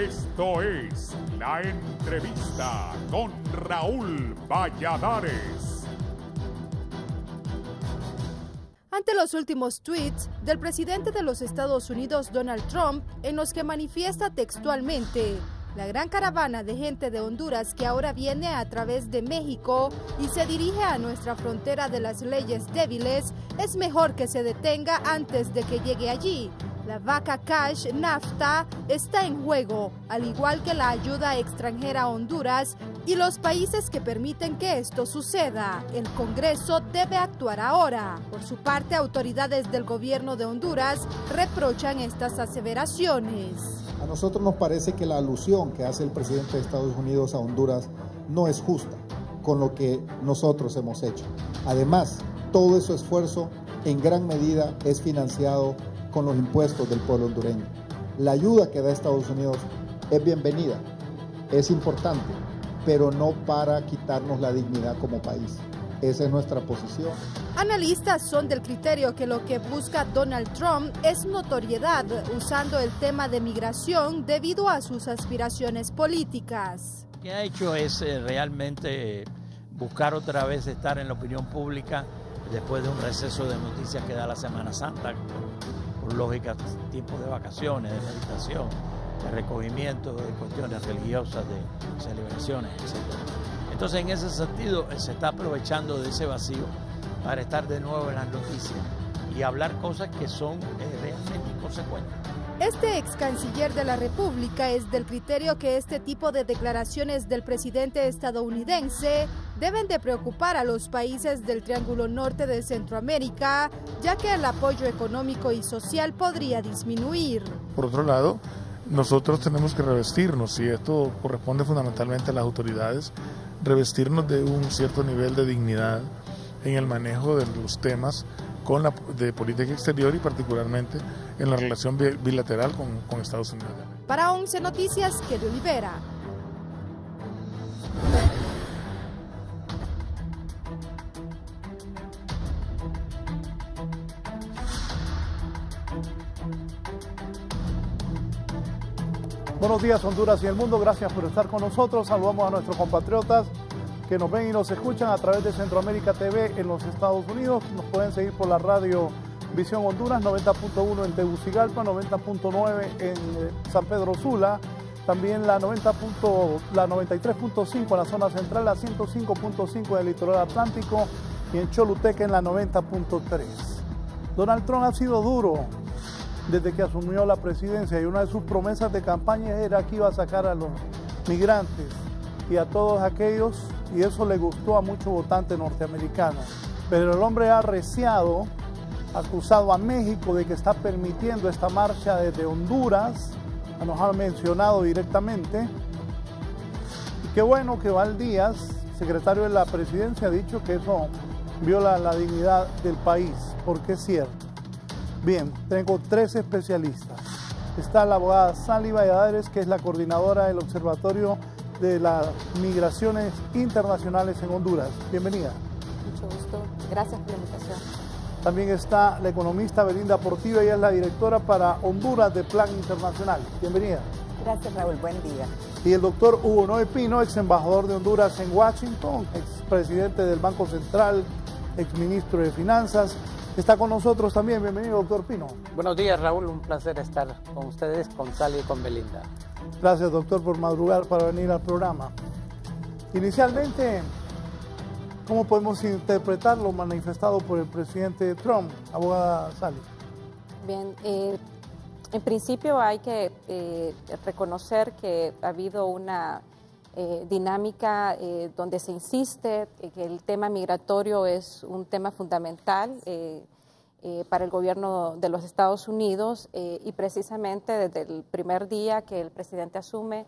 Esto es La Entrevista con Raúl Valladares. Ante los últimos tweets del presidente de los Estados Unidos, Donald Trump, en los que manifiesta textualmente: la gran caravana de gente de Honduras que ahora viene a través de México y se dirige a nuestra frontera de las leyes débiles, es mejor que se detenga antes de que llegue allí. La vaca cash NAFTA está en juego, al igual que la ayuda extranjera a Honduras y los países que permiten que esto suceda. El Congreso debe actuar ahora. Por su parte, autoridades del gobierno de Honduras reprochan estas aseveraciones. A nosotros nos parece que la alusión que hace el presidente de Estados Unidos a Honduras no es justa con lo que nosotros hemos hecho. Además, todo ese esfuerzo en gran medida es financiado con los impuestos del pueblo hondureño. La ayuda que da Estados Unidos es bienvenida, es importante, pero no para quitarnos la dignidad como país. Esa es nuestra posición. Analistas son del criterio que lo que busca Donald Trump es notoriedad, usando el tema de migración debido a sus aspiraciones políticas. Lo que ha hecho es realmente buscar otra vez estar en la opinión pública después de un receso de noticias que da la Semana Santa, por lógica, tiempos de vacaciones, de meditación, de recogimiento de cuestiones religiosas, de celebraciones, etc. Entonces, en ese sentido, se está aprovechando de ese vacío para estar de nuevo en las noticias y hablar cosas que son realmente inconsecuentes. Este ex canciller de la República es del criterio que este tipo de declaraciones del presidente estadounidense deben de preocupar a los países del Triángulo Norte de Centroamérica, ya que el apoyo económico y social podría disminuir. Por otro lado, nosotros tenemos que revestirnos, y esto corresponde fundamentalmente a las autoridades, revestirnos de un cierto nivel de dignidad en el manejo de los temas de política exterior y particularmente en la relación bilateral con Estados Unidos. Para 11 Noticias, Kelly Olivera. Buenos días, Honduras y el mundo, gracias por estar con nosotros. Saludamos a nuestros compatriotas que nos ven y nos escuchan a través de Centroamérica TV en los Estados Unidos. Nos pueden seguir por la radio Visión Honduras, 90.1 en Tegucigalpa, 90.9 en San Pedro Sula, también la 93.5 en la zona central, la 105.5 en el litoral atlántico y en Choluteca en la 90.3. Donald Trump ha sido duro desde que asumió la presidencia, y una de sus promesas de campaña era que iba a sacar a los migrantes y a todos aquellos, y eso le gustó a muchos votantes norteamericanos. Pero el hombre ha arreciado, acusado a México de que está permitiendo esta marcha desde Honduras, nos ha mencionado directamente. Y qué bueno que Val Díaz, secretario de la presidencia, ha dicho que eso viola la dignidad del país, porque es cierto. Bien, tengo 3 especialistas. Está la abogada Sally Valladares, que es la coordinadora del Observatorio de las Migraciones Internacionales en Honduras. Bienvenida. Mucho gusto. Gracias por la invitación. También está la economista Belinda Portillo, ella es la directora para Honduras de Plan Internacional. Bienvenida. Gracias, Raúl. Buen día. Y el doctor Hugo Noé Pino, ex embajador de Honduras en Washington, ex presidente del Banco Central, ex ministro de Finanzas. Está con nosotros también. Bienvenido, doctor Pino. Buenos días, Raúl. Un placer estar con ustedes, con Sally y con Belinda. Gracias, doctor, por madrugar para venir al programa. Inicialmente, ¿cómo podemos interpretar lo manifestado por el presidente Trump, abogada Sally? Bien, en principio hay que reconocer que ha habido una dinámica donde se insiste que el tema migratorio es un tema fundamental para el gobierno de los Estados Unidos y precisamente desde el primer día que el presidente asume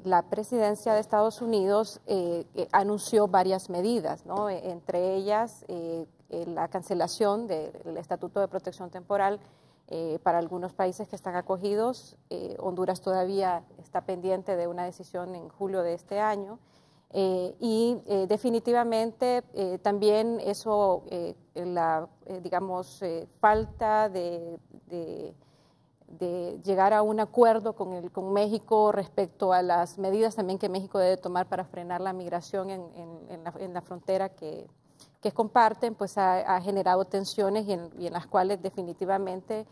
la presidencia de Estados Unidos anunció varias medidas, ¿no? Entre ellas la cancelación del Estatuto de Protección Temporal para algunos países que están acogidos. Honduras todavía está pendiente de una decisión en julio de este año. Definitivamente también eso, la falta de llegar a un acuerdo con México respecto a las medidas también que México debe tomar para frenar la migración en la frontera que comparten, pues ha generado tensiones y en las cuales definitivamente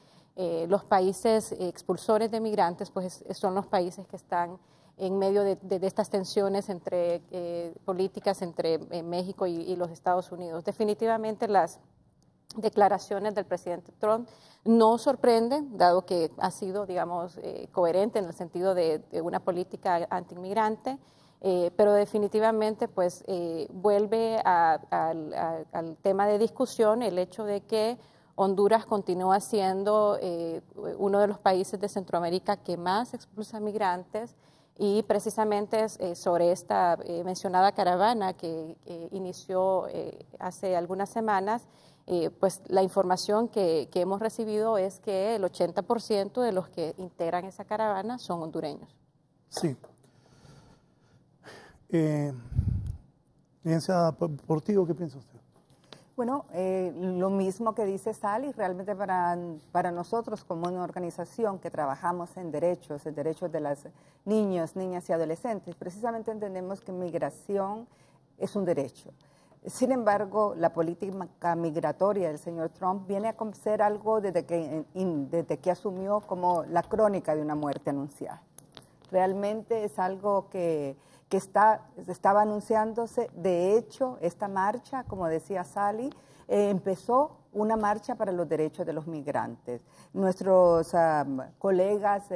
los países expulsores de migrantes pues son los países que están en medio de estas tensiones entre políticas entre México y los Estados Unidos. Definitivamente las declaraciones del presidente Trump no sorprenden, dado que ha sido, digamos, coherente en el sentido de una política antiinmigrante, pero definitivamente pues vuelve al tema de discusión el hecho de que Honduras continúa siendo uno de los países de Centroamérica que más expulsa migrantes, y precisamente sobre esta mencionada caravana que inició hace algunas semanas, pues la información que hemos recibido es que el 80% de los que integran esa caravana son hondureños. Sí. Licenciada Portillo, ¿qué piensa usted? Bueno, lo mismo que dice Sally, realmente para nosotros como una organización que trabajamos en derechos de las niños, niñas y adolescentes, precisamente entendemos que migración es un derecho. Sin embargo, la política migratoria del señor Trump viene a ser algo desde que asumió como la crónica de una muerte anunciada. Realmente es algo que estaba anunciándose. De hecho, esta marcha, como decía Sally, empezó una marcha para los derechos de los migrantes. Nuestros colegas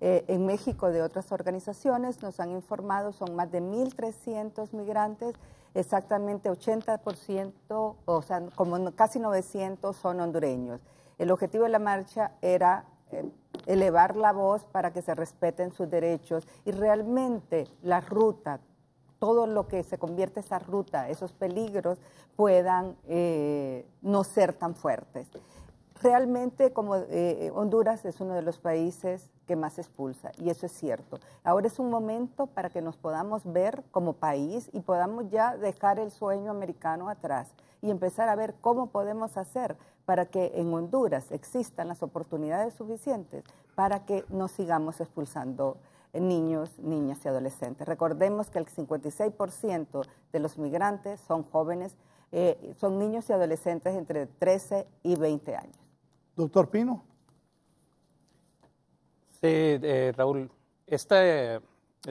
en México de otras organizaciones nos han informado, son más de 1.300 migrantes, exactamente 80%, o sea, como casi 900 son hondureños. El objetivo de la marcha era elevar la voz para que se respeten sus derechos y realmente la ruta, todo lo que se convierte esa ruta, esos peligros puedan no ser tan fuertes. Realmente como Honduras es uno de los países que más expulsa y eso es cierto. Ahora es un momento para que nos podamos ver como país y podamos ya dejar el sueño americano atrás y empezar a ver cómo podemos hacer para que en Honduras existan las oportunidades suficientes para que no sigamos expulsando niños, niñas y adolescentes. Recordemos que el 56% de los migrantes son jóvenes, son niños y adolescentes entre 13 y 20 años. Doctor Pino. Sí, Raúl, esta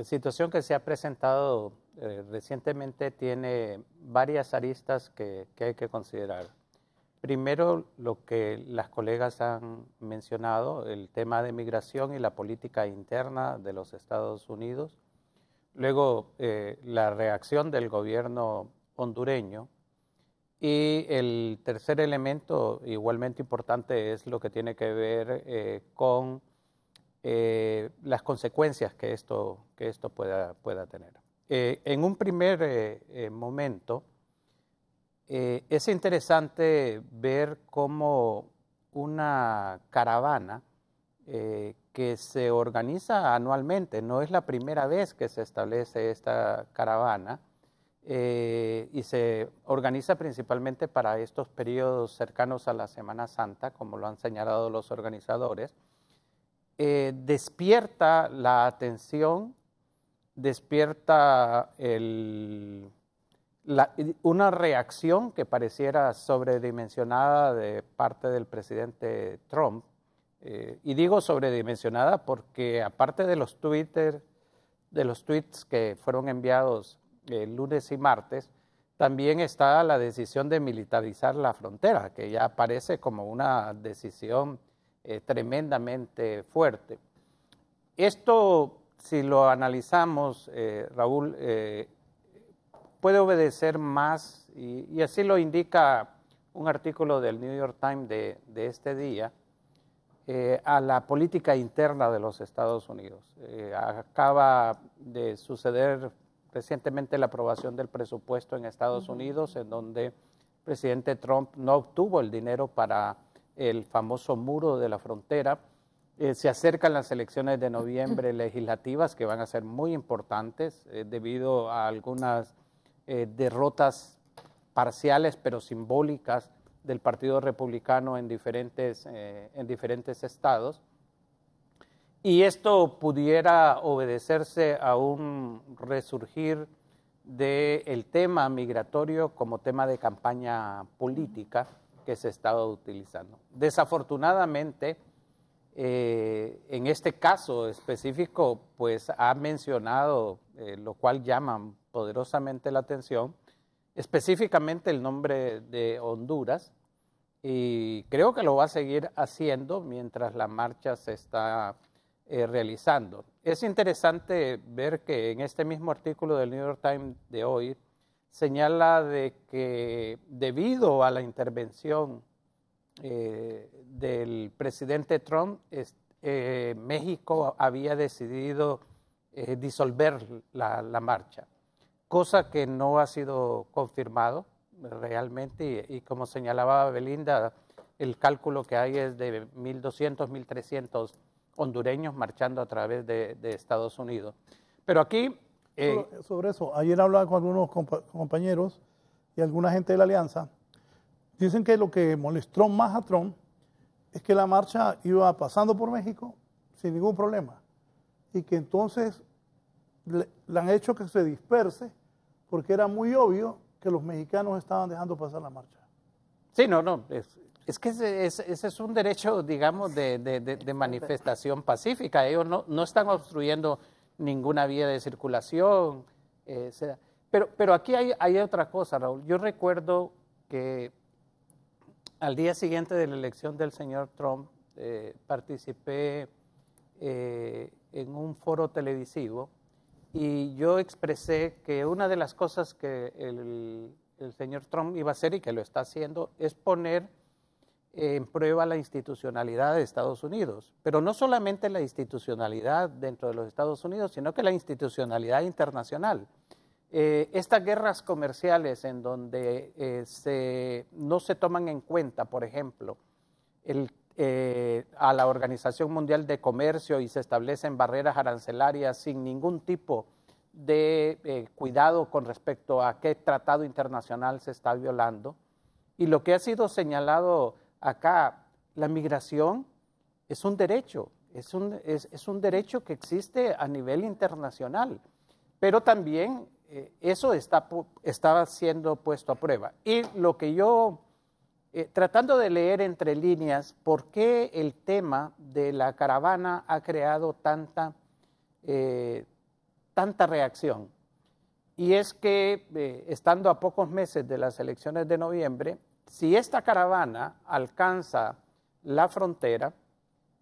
situación que se ha presentado recientemente tiene varias aristas que hay que considerar. Primero, lo que las colegas han mencionado, el tema de migración y la política interna de los Estados Unidos. Luego, la reacción del gobierno hondureño. Y el tercer elemento, igualmente importante, es lo que tiene que ver con las consecuencias que esto pueda tener. En un primer momento, es interesante ver cómo una caravana que se organiza anualmente, no es la primera vez que se establece esta caravana, y se organiza principalmente para estos periodos cercanos a la Semana Santa, como lo han señalado los organizadores, despierta la atención, despierta una reacción que pareciera sobredimensionada de parte del presidente Trump. Y digo sobredimensionada porque aparte de los tweets que fueron enviados lunes y martes, también está la decisión de militarizar la frontera, que ya parece como una decisión tremendamente fuerte. Esto, si lo analizamos, Raúl, puede obedecer más, y así lo indica un artículo del New York Times de este día, a la política interna de los Estados Unidos. Acaba de suceder recientemente la aprobación del presupuesto en Estados Unidos, en donde el presidente Trump no obtuvo el dinero para el famoso muro de la frontera. Se acercan las elecciones de noviembre legislativas que van a ser muy importantes debido a algunas derrotas parciales pero simbólicas del Partido Republicano en diferentes estados. Y esto pudiera obedecerse a un resurgir del tema migratorio como tema de campaña política que se estaba utilizando. Desafortunadamente, en este caso específico, pues ha mencionado, lo cual llama poderosamente la atención, específicamente el nombre de Honduras, y creo que lo va a seguir haciendo mientras la marcha se está realizando. Es interesante ver que en este mismo artículo del New York Times de hoy señala de que debido a la intervención del presidente Trump, México había decidido disolver la marcha, cosa que no ha sido confirmado realmente y como señalaba Belinda, el cálculo que hay es de 1.200, 1.300 hondureños marchando a través de Estados Unidos. Pero aquí... sobre eso, ayer hablaba con algunos compañeros y alguna gente de la alianza. Dicen que lo que molestó más a Trump es que la marcha iba pasando por México sin ningún problema y que entonces le han hecho que se disperse porque era muy obvio que los mexicanos estaban dejando pasar la marcha. Sí, no, es que ese es un derecho, digamos, de manifestación pacífica. Ellos no están obstruyendo ninguna vía de circulación. Pero aquí hay otra cosa, Raúl. Yo recuerdo que al día siguiente de la elección del señor Trump, participé en un foro televisivo y yo expresé que una de las cosas que el señor Trump iba a hacer y que lo está haciendo es poner en prueba la institucionalidad de Estados Unidos, pero no solamente la institucionalidad dentro de los Estados Unidos, sino que la institucionalidad internacional. Estas guerras comerciales en donde no se toman en cuenta, por ejemplo, a la Organización Mundial de Comercio y se establecen barreras arancelarias sin ningún tipo de cuidado con respecto a qué tratado internacional se está violando. Y lo que ha sido señalado acá, la migración es un derecho, es un derecho que existe a nivel internacional, pero también eso está siendo puesto a prueba. Y lo que yo, tratando de leer entre líneas, ¿por qué el tema de la caravana ha creado tanta reacción? Y es que, estando a pocos meses de las elecciones de noviembre, si esta caravana alcanza la frontera,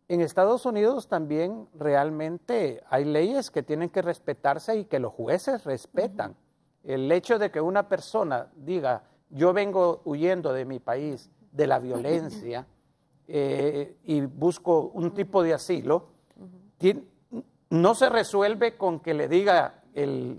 en Estados Unidos también realmente hay leyes que tienen que respetarse y que los jueces respetan. El hecho de que una persona diga, yo vengo huyendo de mi país, de la violencia, y busco un tipo de asilo, no se resuelve con que le diga el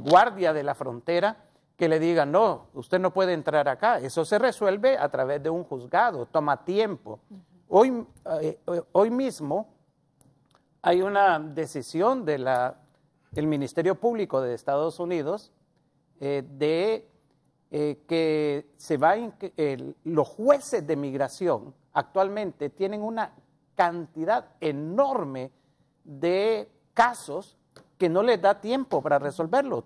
guardia de la frontera, que le diga, no, usted no puede entrar acá. Eso se resuelve a través de un juzgado, toma tiempo. Hoy mismo hay una decisión del Ministerio Público de Estados Unidos que los jueces de migración actualmente tienen una cantidad enorme de casos que no les da tiempo para resolverlo.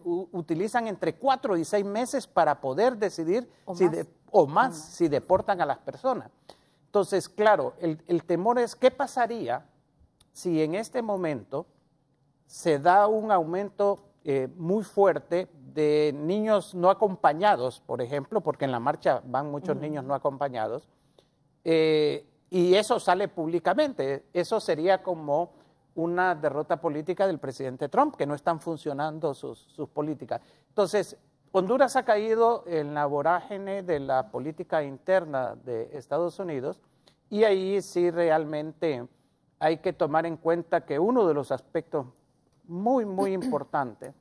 Utilizan entre 4 y 6 meses para poder decidir si deportan a las personas. Entonces, claro, el temor es qué pasaría si en este momento se da un aumento muy fuerte de niños no acompañados, por ejemplo, porque en la marcha van muchos niños no acompañados, y eso sale públicamente. Eso sería como una derrota política del presidente Trump, que no están funcionando sus políticas. Entonces, Honduras ha caído en la vorágine de la política interna de Estados Unidos y ahí sí realmente hay que tomar en cuenta que uno de los aspectos muy, muy importantes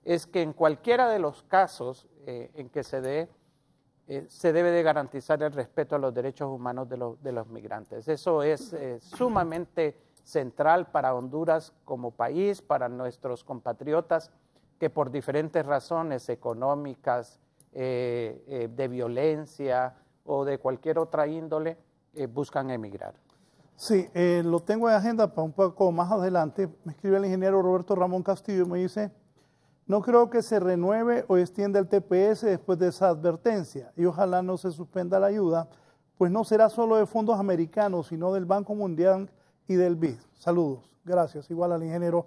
es que en cualquiera de los casos en que se debe de garantizar el respeto a los derechos humanos de los migrantes. Eso es sumamente central para Honduras como país, para nuestros compatriotas que por diferentes razones económicas, de violencia o de cualquier otra índole, buscan emigrar. Sí, lo tengo en agenda para un poco más adelante. Me escribe el ingeniero Roberto Ramón Castillo y me dice, no creo que se renueve o extienda el TPS después de esa advertencia y ojalá no se suspenda la ayuda, pues no será solo de fondos americanos, sino del Banco Mundial y del BID. Saludos, gracias. Igual al ingeniero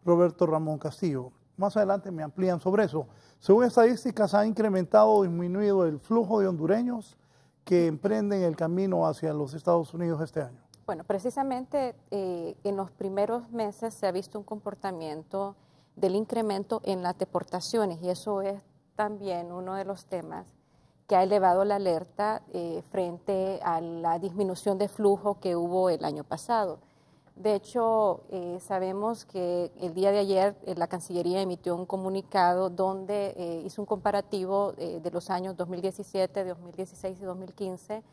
Roberto Ramón Castillo. Más adelante me amplían sobre eso. Según estadísticas, ha incrementado o disminuido el flujo de hondureños que emprenden el camino hacia los Estados Unidos este año. Bueno, precisamente en los primeros meses se ha visto un comportamiento del incremento en las deportaciones y eso es también uno de los temas que ha elevado la alerta frente a la disminución de flujo que hubo el año pasado. De hecho, sabemos que el día de ayer la Cancillería emitió un comunicado donde hizo un comparativo de los años 2017, 2016 y 2015,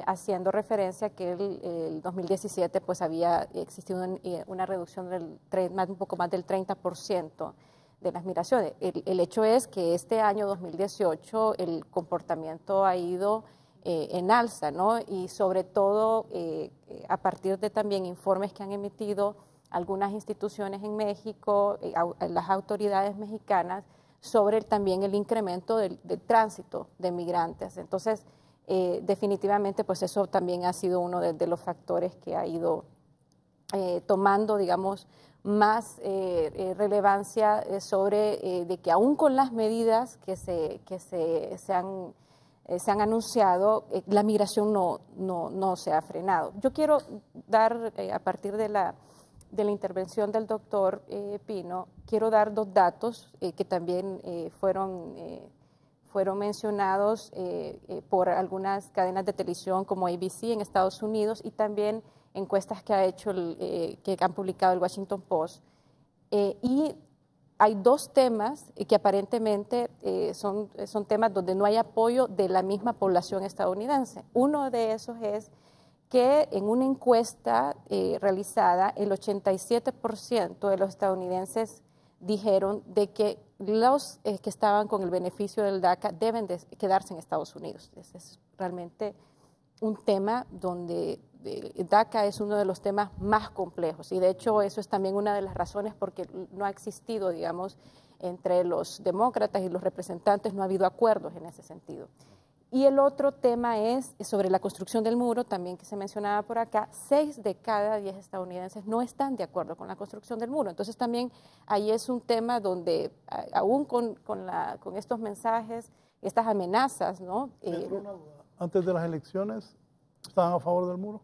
haciendo referencia que el 2017 pues había existido una reducción un poco más del 30% de las migraciones. El hecho es que este año 2018 el comportamiento ha ido en alza, ¿no? Y sobre todo a partir de también informes que han emitido algunas instituciones en México, las autoridades mexicanas, sobre también el incremento del tránsito de migrantes. Entonces, definitivamente, pues eso también ha sido uno de los factores que ha ido tomando, digamos, más relevancia sobre de que aún con las medidas que se han anunciado, la migración no se ha frenado. Yo quiero dar, a partir de la intervención del doctor Pino, quiero dar dos datos que también fueron mencionados por algunas cadenas de televisión como ABC en Estados Unidos y también encuestas que han publicado el Washington Post. Y hay dos temas que aparentemente son temas donde no hay apoyo de la misma población estadounidense. Uno de esos es que en una encuesta realizada, el 87% de los estadounidenses dijeron de que los que estaban con el beneficio del DACA deben de quedarse en Estados Unidos. Ese es realmente un tema donde DACA es uno de los temas más complejos y de hecho eso es también una de las razones porque no ha existido, digamos, entre los demócratas y los representantes, no ha habido acuerdos en ese sentido. Y el otro tema es sobre la construcción del muro, también que se mencionaba por acá, 6 de cada 10 estadounidenses no están de acuerdo con la construcción del muro. Entonces también ahí es un tema donde aún con estos mensajes, estas amenazas, ¿no? Antes de las elecciones, ¿estaban a favor del muro?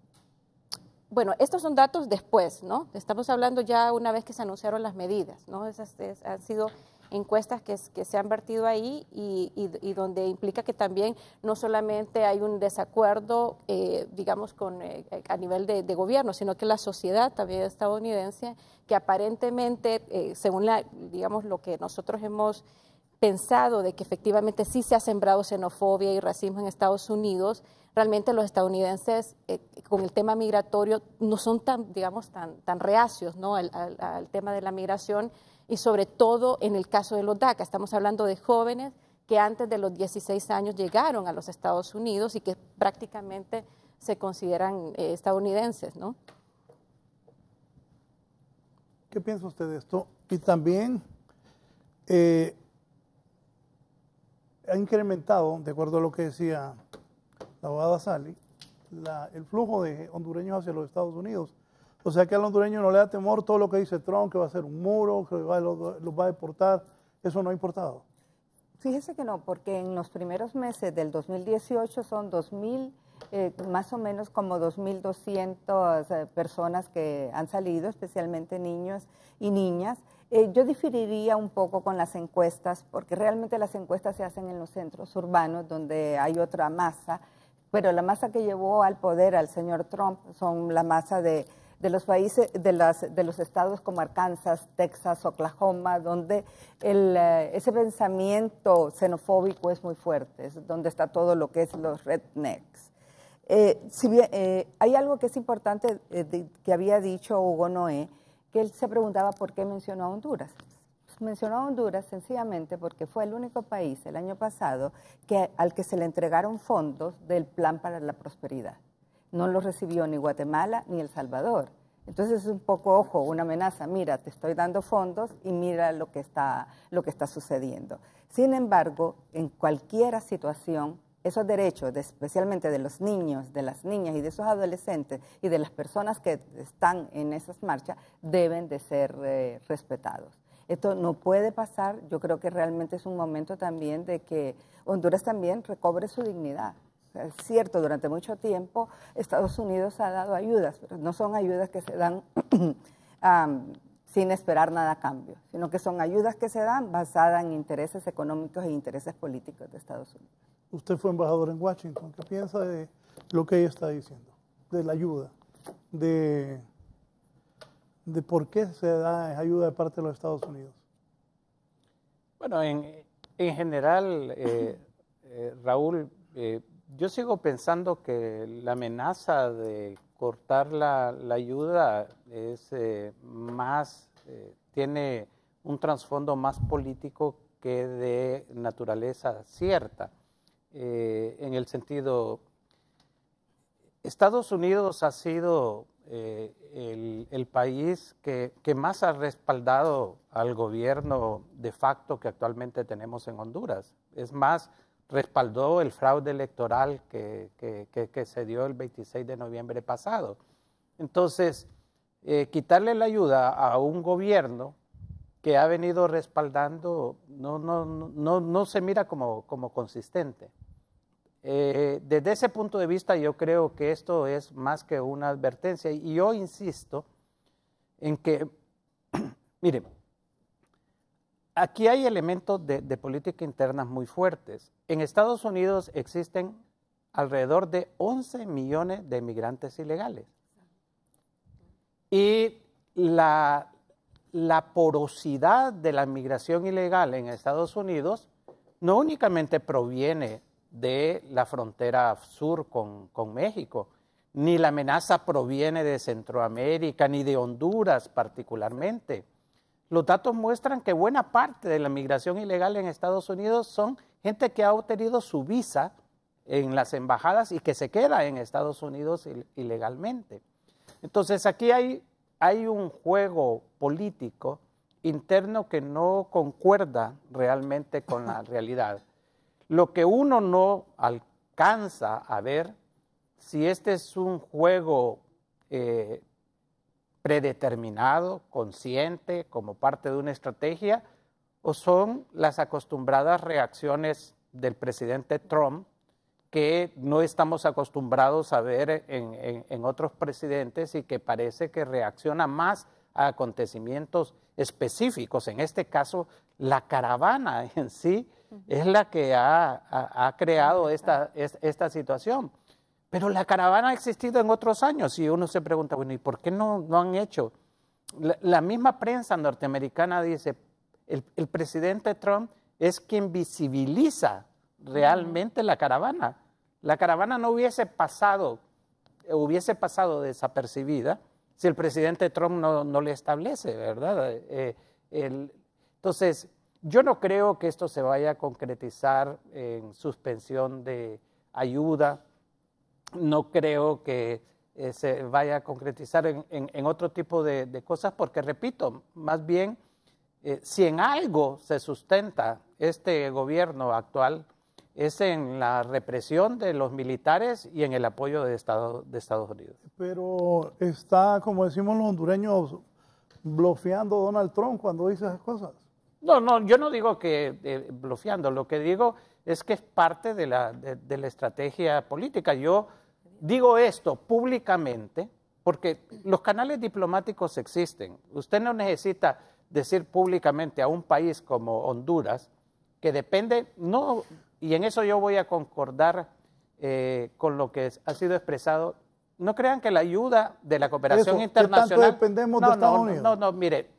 Bueno, estos son datos después, ¿no? Estamos hablando ya una vez que se anunciaron las medidas, ¿no? Han sido encuestas que se han vertido ahí y donde implica que también no solamente hay un desacuerdo, digamos, a nivel de gobierno, sino que la sociedad también estadounidense, que aparentemente, según digamos, lo que nosotros hemos pensado de que efectivamente sí se ha sembrado xenofobia y racismo en Estados Unidos, realmente los estadounidenses con el tema migratorio no son tan, digamos, tan reacios, ¿no? al tema de la migración y sobre todo en el caso de los DACA. Estamos hablando de jóvenes que antes de los 16 años llegaron a los Estados Unidos y que prácticamente se consideran estadounidenses, ¿no? ¿Qué piensa usted de esto? Y también ha incrementado, de acuerdo a lo que decía la abogada Sally, el flujo de hondureños hacia los Estados Unidos. O sea que al hondureño no le da temor todo lo que dice Trump, que va a ser un muro, que los va a deportar. ¿Eso no ha importado? Fíjese que no, porque en los primeros meses del 2018 son 2.000, más o menos como 2.200 personas que han salido, especialmente niños y niñas. Yo diferiría un poco con las encuestas, porque realmente las encuestas se hacen en los centros urbanos, donde hay otra masa, pero la masa que llevó al poder al señor Trump son la masa de los países, de los estados como Arkansas, Texas, Oklahoma, donde ese pensamiento xenofóbico es muy fuerte, es donde está todo lo que es los rednecks. Si bien, hay algo que es importante que había dicho Hugo Noé, que él se preguntaba por qué mencionó a Honduras. Mencionó a Honduras sencillamente porque fue el único país el año pasado al que se le entregaron fondos del Plan para la Prosperidad. no lo recibió ni Guatemala ni El Salvador. Entonces es un poco, ojo, una amenaza, mira, te estoy dando fondos y mira lo que está sucediendo. Sin embargo, en cualquier situación, esos derechos, especialmente de los niños, de las niñas y de esos adolescentes y de las personas que están en esas marchas, deben de ser respetados. Esto no puede pasar. Yo creo que realmente es un momento también de que Honduras también recobre su dignidad. Es cierto, durante mucho tiempo Estados Unidos ha dado ayudas, pero no son ayudas que se dan sin esperar nada a cambio, sino que son ayudas que se dan basadas en intereses económicos e intereses políticos de Estados Unidos. Usted fue embajador en Washington. ¿Qué piensa de lo que ella está diciendo? De la ayuda, de por qué se da ayuda de parte de los Estados Unidos. Bueno, en general, Raúl, yo sigo pensando que la amenaza de cortar la ayuda es tiene un trasfondo más político que de naturaleza cierta. En el sentido, Estados Unidos ha sido el país que más ha respaldado al gobierno de facto que actualmente tenemos en Honduras. Es más, respaldó el fraude electoral que se dio el 26 de noviembre pasado. Entonces, quitarle la ayuda a un gobierno que ha venido respaldando no se mira como consistente. Desde ese punto de vista yo creo que esto es más que una advertencia y yo insisto en que, miren, aquí hay elementos de política interna muy fuertes. En Estados Unidos existen alrededor de 11 millones de migrantes ilegales y la porosidad de la migración ilegal en Estados Unidos no únicamente proviene de la frontera sur con México, ni la amenaza proviene de Centroamérica, ni de Honduras particularmente. Los datos muestran que buena parte de la migración ilegal en Estados Unidos son gente que ha obtenido su visa en las embajadas y que se queda en Estados Unidos ilegalmente. Entonces aquí hay un juego político interno que no concuerda realmente con la realidad. Lo que uno no alcanza a ver, si este es un juego predeterminado, consciente, como parte de una estrategia, o son las acostumbradas reacciones del presidente Trump, que no estamos acostumbrados a ver en otros presidentes y que parece que reacciona más a acontecimientos específicos. En este caso, la caravana en sí es la que ha creado esta situación. Pero la caravana ha existido en otros años y uno se pregunta, bueno, ¿y por qué no han hecho? La misma prensa norteamericana dice, el presidente Trump es quien visibiliza realmente la caravana. La caravana no hubiese pasado desapercibida si el presidente Trump no le establece, ¿verdad? Entonces, yo no creo que esto se vaya a concretizar en suspensión de ayuda. No creo que se vaya a concretizar en otro tipo de cosas, porque repito, más bien, si en algo se sustenta este gobierno actual, es en la represión de los militares y en el apoyo de Estados Unidos. Pero está, como decimos los hondureños, blofeando Donald Trump cuando dice esas cosas. No, yo no digo que blofeando, lo que digo es que es parte de la estrategia política. Yo digo esto públicamente porque los canales diplomáticos existen. Usted no necesita decir públicamente a un país como Honduras, que depende, no, y en eso yo voy a concordar con lo que ha sido expresado. No crean que la ayuda de la cooperación internacional... ¿Qué tanto dependemos de Estados Unidos? No, mire,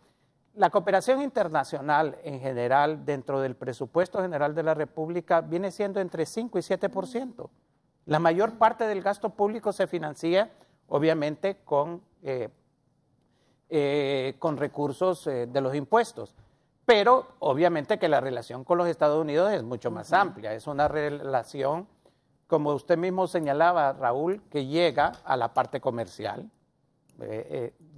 la cooperación internacional en general, dentro del presupuesto general de la República, viene siendo entre 5 y 7%. La mayor parte del gasto público se financia, obviamente, con recursos de los impuestos. Pero, obviamente, que la relación con los Estados Unidos es mucho más amplia. Es una relación como usted mismo señalaba, Raúl, que llega a la parte comercial.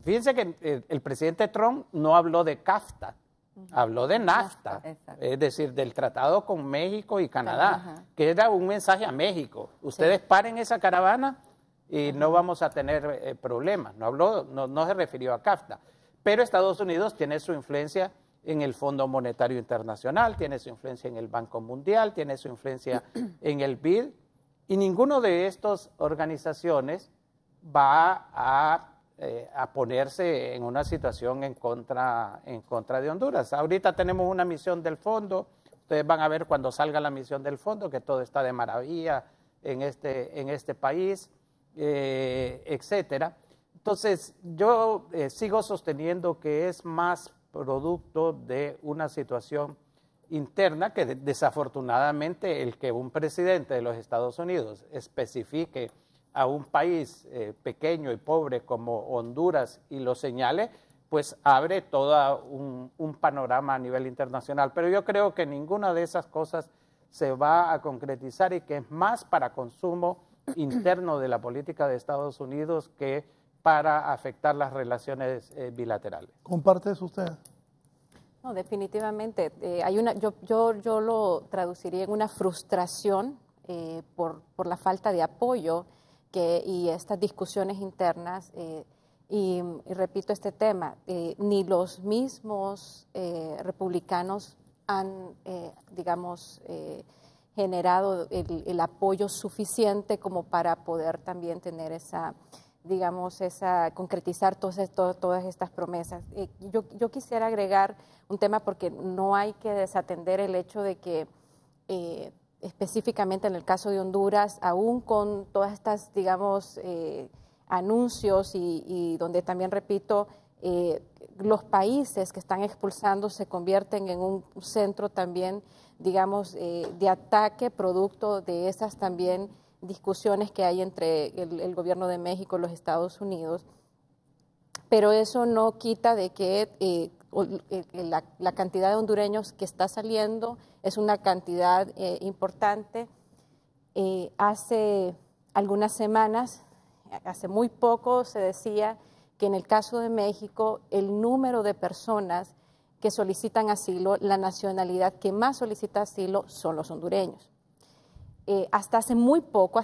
Fíjense que el presidente Trump no habló de CAFTA, habló de NAFTA, es decir, del tratado con México y Canadá, que era un mensaje a México. Ustedes paren esa caravana y no vamos a tener problemas. No se refirió a CAFTA. Pero Estados Unidos tiene su influencia en el Fondo Monetario Internacional, tiene su influencia en el Banco Mundial, tiene su influencia en el BID, y ninguno de estas organizaciones va a ponerse en una situación en contra de Honduras. Ahorita tenemos una misión del fondo, ustedes van a ver cuando salga la misión del fondo que todo está de maravilla en este país, etcétera. Entonces, yo sigo sosteniendo que es más producto de una situación interna que desafortunadamente el que un presidente de los Estados Unidos especifique a un país pequeño y pobre como Honduras y lo señale, pues abre todo un panorama a nivel internacional. Pero yo creo que ninguna de esas cosas se va a concretizar y que es más para consumo interno de la política de Estados Unidos que para afectar las relaciones bilaterales. ¿Comparte eso usted? No, definitivamente. Yo lo traduciría en una frustración por la falta de apoyo y estas discusiones internas. Y repito este tema, ni los mismos republicanos han, generado el apoyo suficiente como para poder también tener concretizar todas estas promesas. Yo quisiera agregar un tema porque no hay que desatender el hecho de que específicamente en el caso de Honduras, aún con todas estas, anuncios y donde también, repito, los países que están expulsando se convierten en un centro también, de ataque producto de esas también discusiones que hay entre el gobierno de México y los Estados Unidos, pero eso no quita de que la cantidad de hondureños que está saliendo es una cantidad importante. Hace algunas semanas, hace muy poco, se decía que en el caso de México el número de personas que solicitan asilo, la nacionalidad que más solicita asilo son los hondureños. Hasta hace muy poco,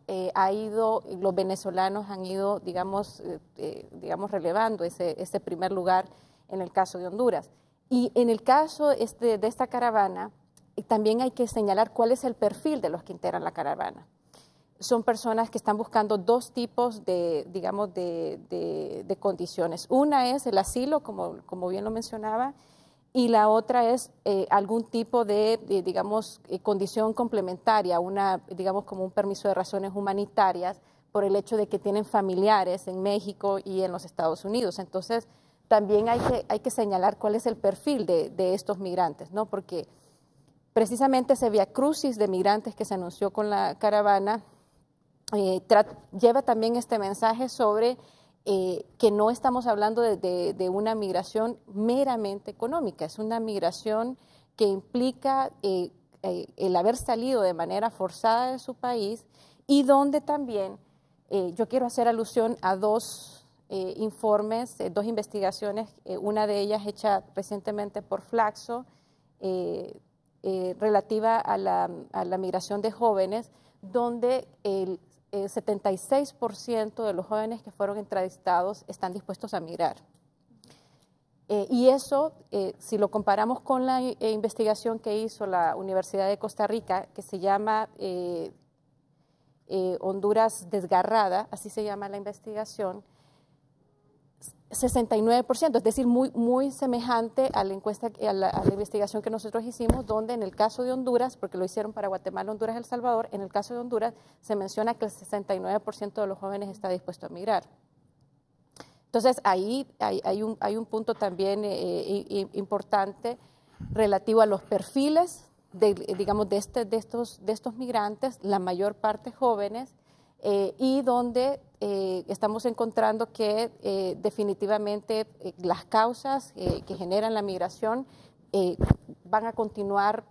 los venezolanos han ido, relevando ese primer lugar en el caso de Honduras. Y en el caso de esta caravana, también hay que señalar cuál es el perfil de los que integran la caravana. Son personas que están buscando dos tipos de condiciones. Una es el asilo, como bien lo mencionaba, y la otra es algún tipo de condición complementaria, como un permiso de razones humanitarias por el hecho de que tienen familiares en México y en los Estados Unidos. Entonces, también hay que señalar cuál es el perfil de estos migrantes, ¿no? Porque precisamente ese viacrucis de migrantes que se anunció con la caravana lleva también este mensaje sobre que no estamos hablando de una migración meramente económica, es una migración que implica el haber salido de manera forzada de su país y donde también yo quiero hacer alusión a dos informes, dos investigaciones, una de ellas hecha recientemente por Flaxo, relativa a la migración de jóvenes, donde el 76% de los jóvenes que fueron entrevistados están dispuestos a migrar. Y eso, si lo comparamos con la investigación que hizo la Universidad de Costa Rica, que se llama Honduras Desgarrada, así se llama la investigación, 69%, es decir, muy semejante a la encuesta, a la investigación que nosotros hicimos, donde en el caso de Honduras, porque lo hicieron para Guatemala, Honduras y El Salvador, en el caso de Honduras se menciona que el 69% de los jóvenes está dispuesto a migrar. Entonces, ahí hay un punto también importante relativo a los perfiles de estos migrantes, la mayor parte jóvenes, y donde estamos encontrando que definitivamente las causas que generan la migración van a continuar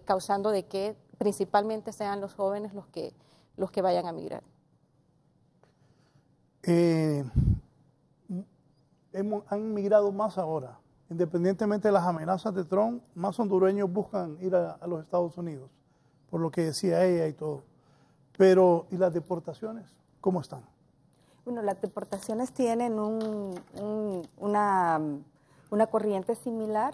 causando de que principalmente sean los jóvenes los que vayan a migrar. Han migrado más ahora. Independientemente de las amenazas de Trump, más hondureños buscan ir a los Estados Unidos, por lo que decía ella y todo. Pero, ¿y las deportaciones? ¿Cómo están? Bueno, las deportaciones tienen una corriente similar.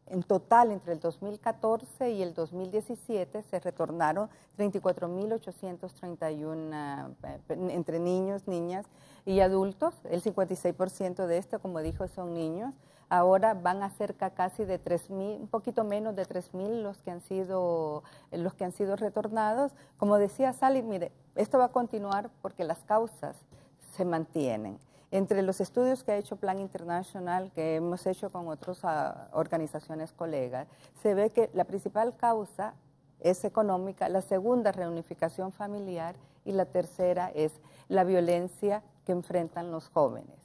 En total, entre el 2014 y el 2017 se retornaron 34.831 entre niños, niñas y adultos. El 56% de esto, como dijo, son niños. Ahora van a cerca casi de 3.000, un poquito menos de 3.000 los que han sido retornados. Como decía Sally, mire, esto va a continuar porque las causas se mantienen. Entre los estudios que ha hecho Plan Internacional, que hemos hecho con otras organizaciones colegas, se ve que la principal causa es económica, la segunda reunificación familiar y la tercera es la violencia que enfrentan los jóvenes.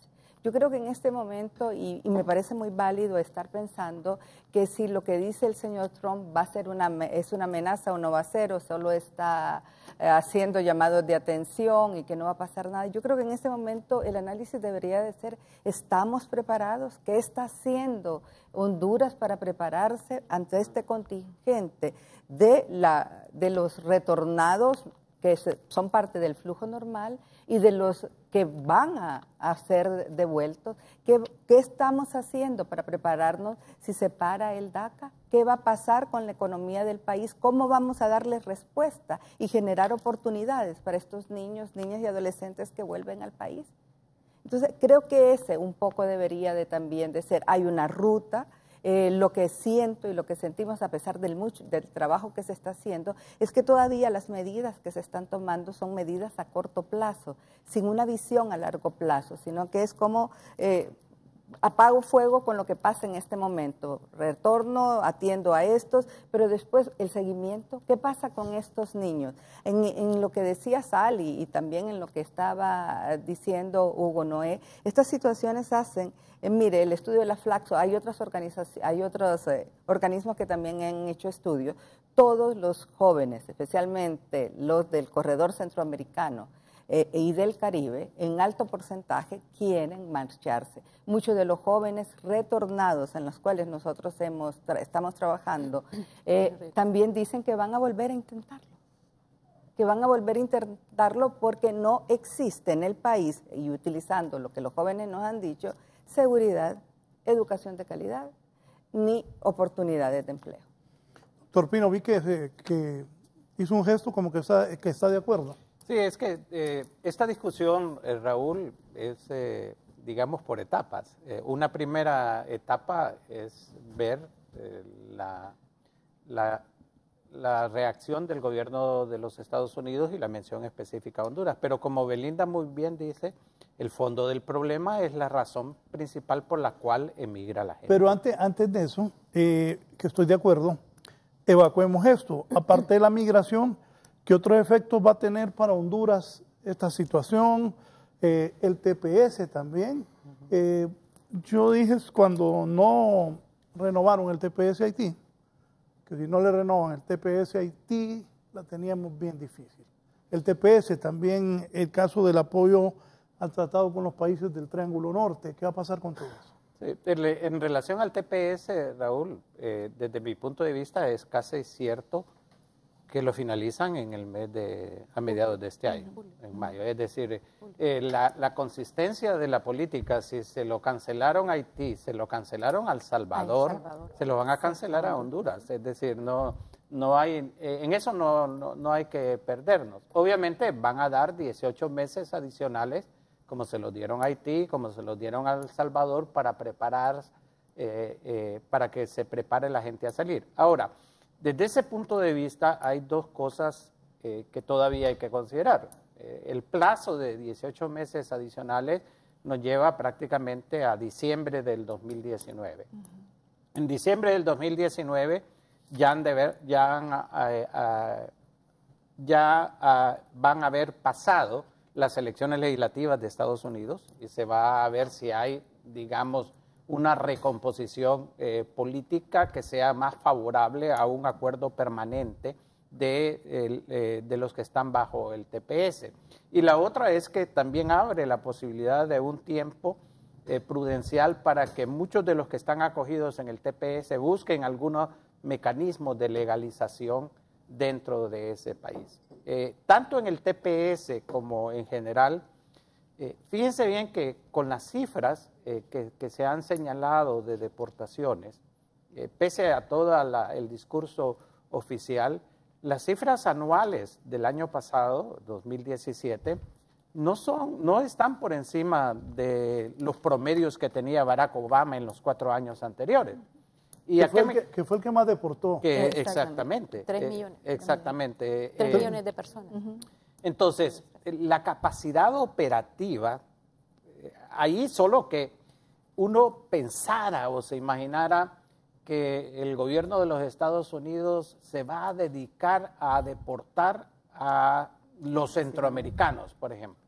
Yo creo que en este momento, y me parece muy válido estar pensando que si lo que dice el señor Trump va a ser es una amenaza o no va a ser, o solo está haciendo llamados de atención y que no va a pasar nada. Yo creo que en este momento el análisis debería de ser, ¿estamos preparados? ¿Qué está haciendo Honduras para prepararse ante este contingente de los retornados que son parte del flujo normal y de los que van a ser devueltos? ¿Qué estamos haciendo para prepararnos si se para el DACA? ¿Qué va a pasar con la economía del país? ¿Cómo vamos a darles respuesta y generar oportunidades para estos niños, niñas y adolescentes que vuelven al país? Entonces, creo que ese un poco debería de también de ser, hay una ruta. Lo que siento y lo que sentimos a pesar del trabajo que se está haciendo es que todavía las medidas que se están tomando son medidas a corto plazo, sin una visión a largo plazo, sino que es como apago fuego con lo que pasa en este momento, retorno, atiendo a estos, pero después el seguimiento, ¿qué pasa con estos niños? En lo que decía Sally y también en lo que estaba diciendo Hugo Noé, estas situaciones hacen, mire, el estudio de la Flaxo, hay otros organismos que también han hecho estudios, todos los jóvenes, especialmente los del corredor centroamericano, y del Caribe, en alto porcentaje quieren marcharse. Muchos de los jóvenes retornados en los cuales nosotros estamos trabajando, también dicen que van a volver a intentarlo, porque no existe en el país, y utilizando lo que los jóvenes nos han dicho, seguridad, educación de calidad, ni oportunidades de empleo. Doctor Pino, vi que hizo un gesto como que está de acuerdo. Sí, es que esta discusión, Raúl, es, digamos, por etapas. Una primera etapa es ver la reacción del gobierno de los Estados Unidos y la mención específica a Honduras. Pero como Belinda muy bien dice, el fondo del problema es la razón principal por la cual emigra la gente. Pero antes de eso, que estoy de acuerdo, evacuemos esto. Aparte de la migración, ¿qué otros efectos va a tener para Honduras esta situación? El TPS también. Yo dije cuando no renovaron el TPS a Haití, que si no le renovan el TPS a Haití, la teníamos bien difícil. El TPS también, el caso del apoyo al tratado con los países del Triángulo Norte, ¿qué va a pasar con todo eso? Sí, en relación al TPS, Raúl, desde mi punto de vista es casi cierto que lo finalizan en el mes a mediados de este año, en mayo. Es decir, la consistencia de la política, si se lo cancelaron a Haití, se lo cancelaron a El Salvador, se lo van a cancelar a Honduras. Es decir, no hay, en eso no hay que perdernos. Obviamente van a dar 18 meses adicionales, como se los dieron a Haití, como se los dieron a El Salvador, para preparar, para que se prepare la gente a salir. Ahora, desde ese punto de vista hay dos cosas que todavía hay que considerar. El plazo de 18 meses adicionales nos lleva prácticamente a diciembre del 2019. En diciembre del 2019 van a haber pasado las elecciones legislativas de Estados Unidos y se va a ver si hay, digamos, una recomposición política que sea más favorable a un acuerdo permanente de los que están bajo el TPS. Y la otra es que también abre la posibilidad de un tiempo prudencial para que muchos de los que están acogidos en el TPS busquen algunos mecanismos de legalización dentro de ese país. Tanto en el TPS como en general, fíjense bien que con las cifras que se han señalado de deportaciones, pese a todo el discurso oficial, las cifras anuales del año pasado, 2017, no están por encima de los promedios que tenía Barack Obama en los 4 años anteriores. Y que fue el que más deportó. Exactamente. 3 millones. Exactamente. 3 millones de personas. Entonces, la capacidad operativa, ahí solo que uno pensara o se imaginara que el gobierno de los Estados Unidos se va a dedicar a deportar a los centroamericanos, por ejemplo.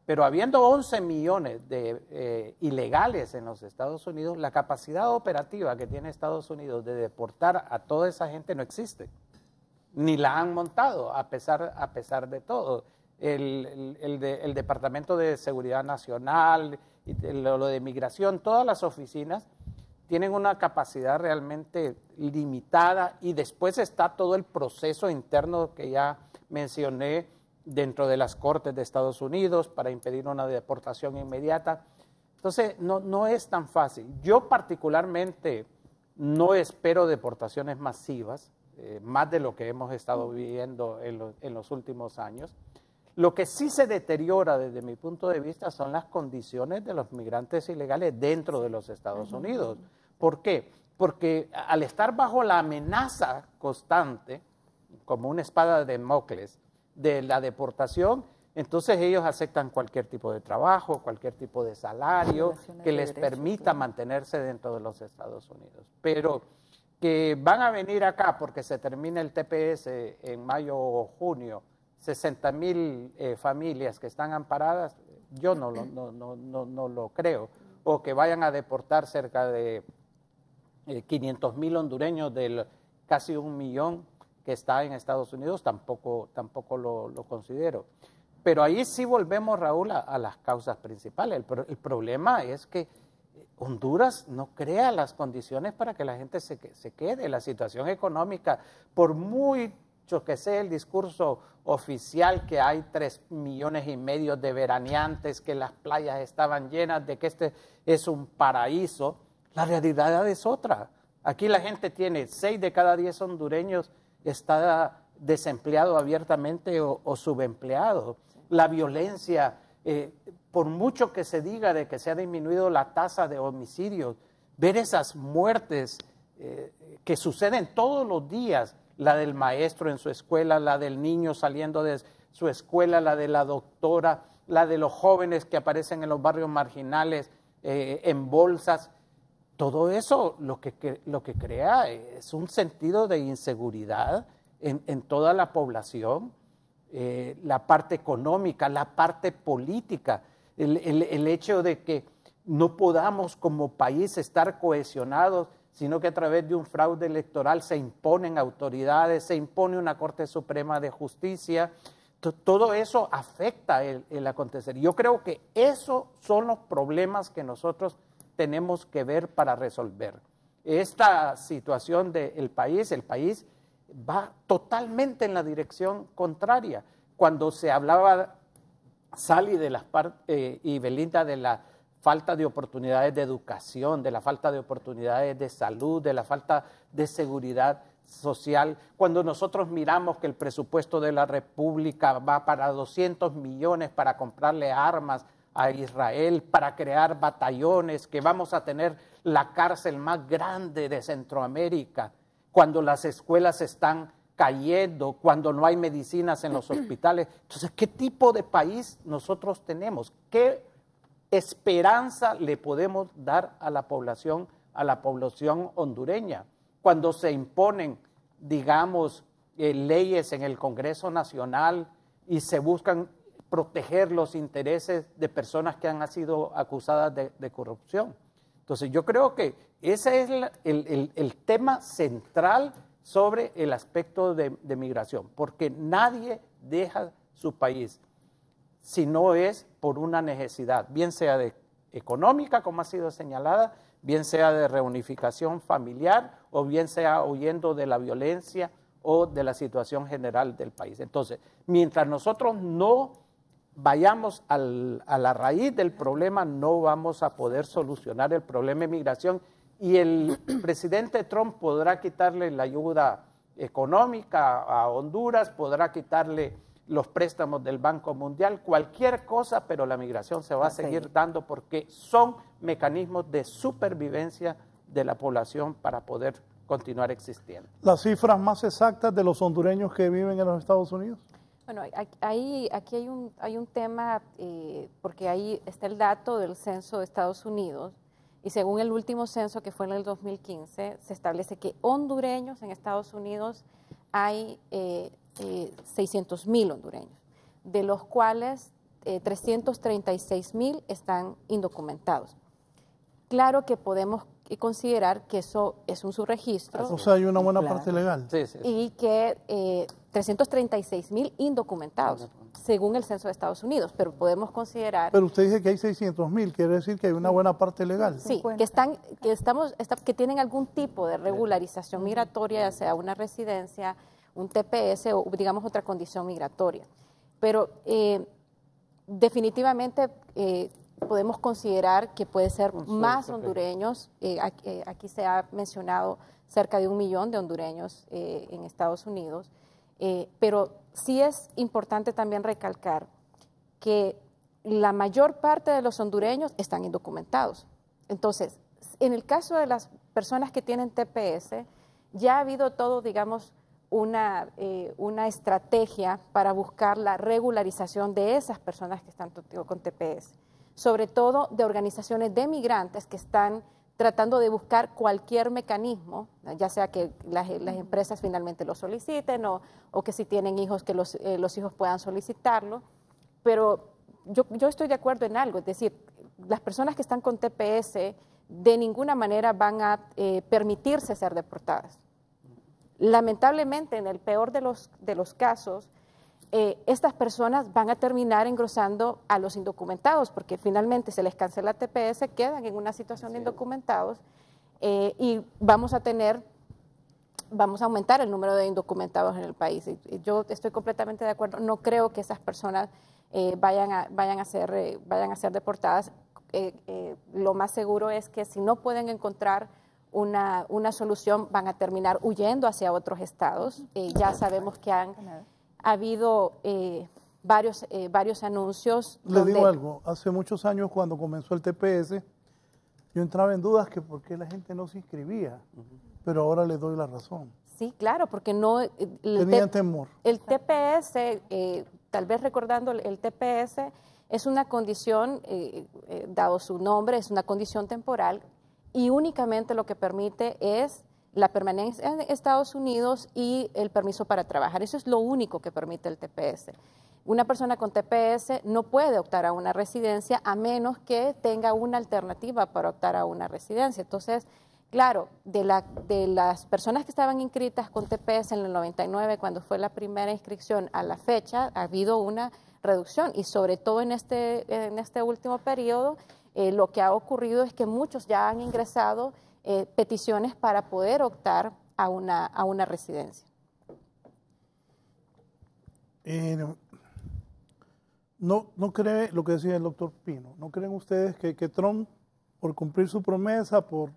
Pero habiendo 11 millones de ilegales en los Estados Unidos, la capacidad operativa que tiene Estados Unidos de deportar a toda esa gente no existe. Ni la han montado, a pesar de todo. El Departamento de Seguridad Nacional, lo de Migración, todas las oficinas tienen una capacidad realmente limitada, y después está todo el proceso interno que ya mencioné dentro de las Cortes de Estados Unidos para impedir una deportación inmediata. Entonces, no es tan fácil. Yo particularmente no espero deportaciones masivas, más de lo que hemos estado viviendo en los últimos años. Lo que sí se deteriora desde mi punto de vista son las condiciones de los migrantes ilegales dentro de los Estados Unidos. ¿Por qué? Porque al estar bajo la amenaza constante, como una espada de Damocles, de la deportación, entonces ellos aceptan cualquier tipo de trabajo, cualquier tipo de salario que les permita mantenerse dentro de los Estados Unidos. Pero que van a venir acá porque se termina el TPS en mayo o junio, 60,000 familias que están amparadas, yo no lo creo. O que vayan a deportar cerca de 500,000 hondureños del casi 1 millón que está en Estados Unidos, tampoco lo considero. Pero ahí sí volvemos, Raúl, a las causas principales. El problema es que Honduras no crea las condiciones para que la gente se quede. La situación económica, por mucho que sea el discurso oficial que hay 3,5 millones de veraneantes, que las playas estaban llenas, de que este es un paraíso, la realidad es otra. Aquí la gente tiene 6 de cada 10 hondureños está desempleado abiertamente o subempleado. La violencia, por mucho que se diga de que se ha disminuido la tasa de homicidios, ver esas muertes que suceden todos los días, la del maestro en su escuela, la del niño saliendo de su escuela, la de la doctora, la de los jóvenes que aparecen en los barrios marginales en bolsas, todo eso lo que crea es un sentido de inseguridad en toda la población, la parte económica, la parte política, el hecho de que no podamos como país estar cohesionados, sino que a través de un fraude electoral se imponen autoridades, se impone una Corte Suprema de Justicia. Todo eso afecta el acontecer. Yo creo que esos son los problemas que nosotros tenemos que ver para resolver. Esta situación del país, el país va totalmente en la dirección contraria. Cuando se hablaba, Sally y Belinda, de la falta de oportunidades de educación, de la falta de oportunidades de salud, de la falta de seguridad social, cuando nosotros miramos que el presupuesto de la República va para 200 millones para comprarle armas a Israel, para crear batallones, que vamos a tener la cárcel más grande de Centroamérica, cuando las escuelas están cayendo, cuando no hay medicinas en los hospitales. Entonces, ¿qué tipo de país nosotros tenemos? ¿Qué esperanza le podemos dar a la población hondureña? Cuando se imponen, digamos, leyes en el Congreso Nacional y se buscan proteger los intereses de personas que han sido acusadas de corrupción. Entonces yo creo que ese es el tema central sobre el aspecto de migración, porque nadie deja su país si no es por una necesidad, bien sea económica, como ha sido señalada, bien sea de reunificación familiar o bien sea huyendo de la violencia o de la situación general del país. Entonces, mientras nosotros no vayamos a la raíz del problema, no vamos a poder solucionar el problema de migración, y el presidente Trump podrá quitarle la ayuda económica a Honduras, podrá quitarle los préstamos del Banco Mundial, cualquier cosa, pero la migración se va a seguir dando porque son mecanismos de supervivencia de la población para poder continuar existiendo. ¿Las cifras más exactas de los hondureños que viven en los Estados Unidos? Bueno, aquí hay un tema, porque ahí está el dato del censo de Estados Unidos, y según el último censo que fue en el 2015, se establece que hondureños en Estados Unidos hay 600,000 hondureños, de los cuales 336,000 están indocumentados. Claro que podemos considerar que eso es un subregistro. O sea, hay una buena parte legal. Sí, sí, sí. Y que 336,000 indocumentados, según el censo de Estados Unidos, pero podemos considerar... Pero usted dice que hay 600,000, quiere decir que hay una buena parte legal. Sí, que tienen algún tipo de regularización migratoria, ya sea una residencia, un TPS o, digamos, otra condición migratoria. Pero definitivamente podemos considerar que puede ser más hondureños. Aquí se ha mencionado cerca de 1 millón de hondureños en Estados Unidos, pero sí es importante también recalcar que la mayor parte de los hondureños están indocumentados. Entonces, en el caso de las personas que tienen TPS, ya ha habido todo, digamos, una estrategia para buscar la regularización de esas personas que están con TPS, sobre todo de organizaciones de migrantes que están tratando de buscar cualquier mecanismo, ya sea que las empresas finalmente lo soliciten o que si tienen hijos, que los hijos puedan solicitarlo. Pero yo estoy de acuerdo en algo, es decir, las personas que están con TPS de ninguna manera van a permitirse ser deportadas. Lamentablemente, en el peor de los casos, estas personas van a terminar engrosando a los indocumentados, porque finalmente se les cancela TPS, quedan en una situación de indocumentados y vamos a aumentar el número de indocumentados en el país. Yo estoy completamente de acuerdo, no creo que esas personas vayan a ser deportadas. Lo más seguro es que si no pueden encontrar una solución, van a terminar huyendo hacia otros estados. Ya sabemos que ha habido varios anuncios. Le digo algo, hace muchos años cuando comenzó el TPS, yo entraba en dudas que por qué la gente no se inscribía, pero ahora le doy la razón. Sí, claro, porque no... Tenían temor. El TPS, tal vez recordando, el TPS es una condición, dado su nombre, es una condición temporal y únicamente lo que permite es la permanencia en Estados Unidos y el permiso para trabajar. Eso es lo único que permite el TPS. Una persona con TPS no puede optar a una residencia a menos que tenga una alternativa para optar a una residencia. Entonces, claro, de las personas que estaban inscritas con TPS en el 99, cuando fue la primera inscripción, a la fecha, ha habido una reducción y sobre todo en este último periodo, lo que ha ocurrido es que muchos ya han ingresado peticiones para poder optar a una residencia. No cree lo que decía el doctor Pino, ¿no creen ustedes que Trump, por cumplir su promesa, por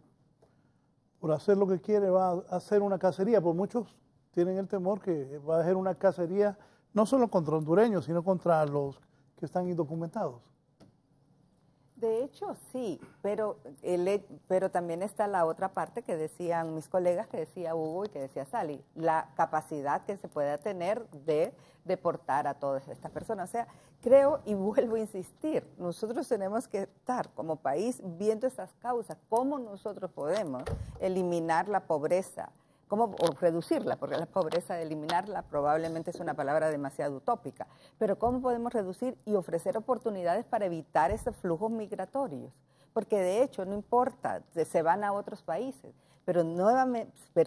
hacer lo que quiere, va a hacer una cacería? Pues muchos tienen el temor que va a hacer una cacería no solo contra hondureños, sino contra los que están indocumentados. De hecho, sí, pero también está la otra parte que decían mis colegas, que decía Hugo y que decía Sally, la capacidad que se pueda tener de deportar a todas estas personas. O sea, creo y vuelvo a insistir, nosotros tenemos que estar como país viendo estas causas, cómo nosotros podemos eliminar la pobreza, o reducirla, porque la pobreza, eliminarla probablemente es una palabra demasiado utópica, pero cómo podemos reducir y ofrecer oportunidades para evitar esos flujos migratorios, porque de hecho no importa, se van a otros países, pero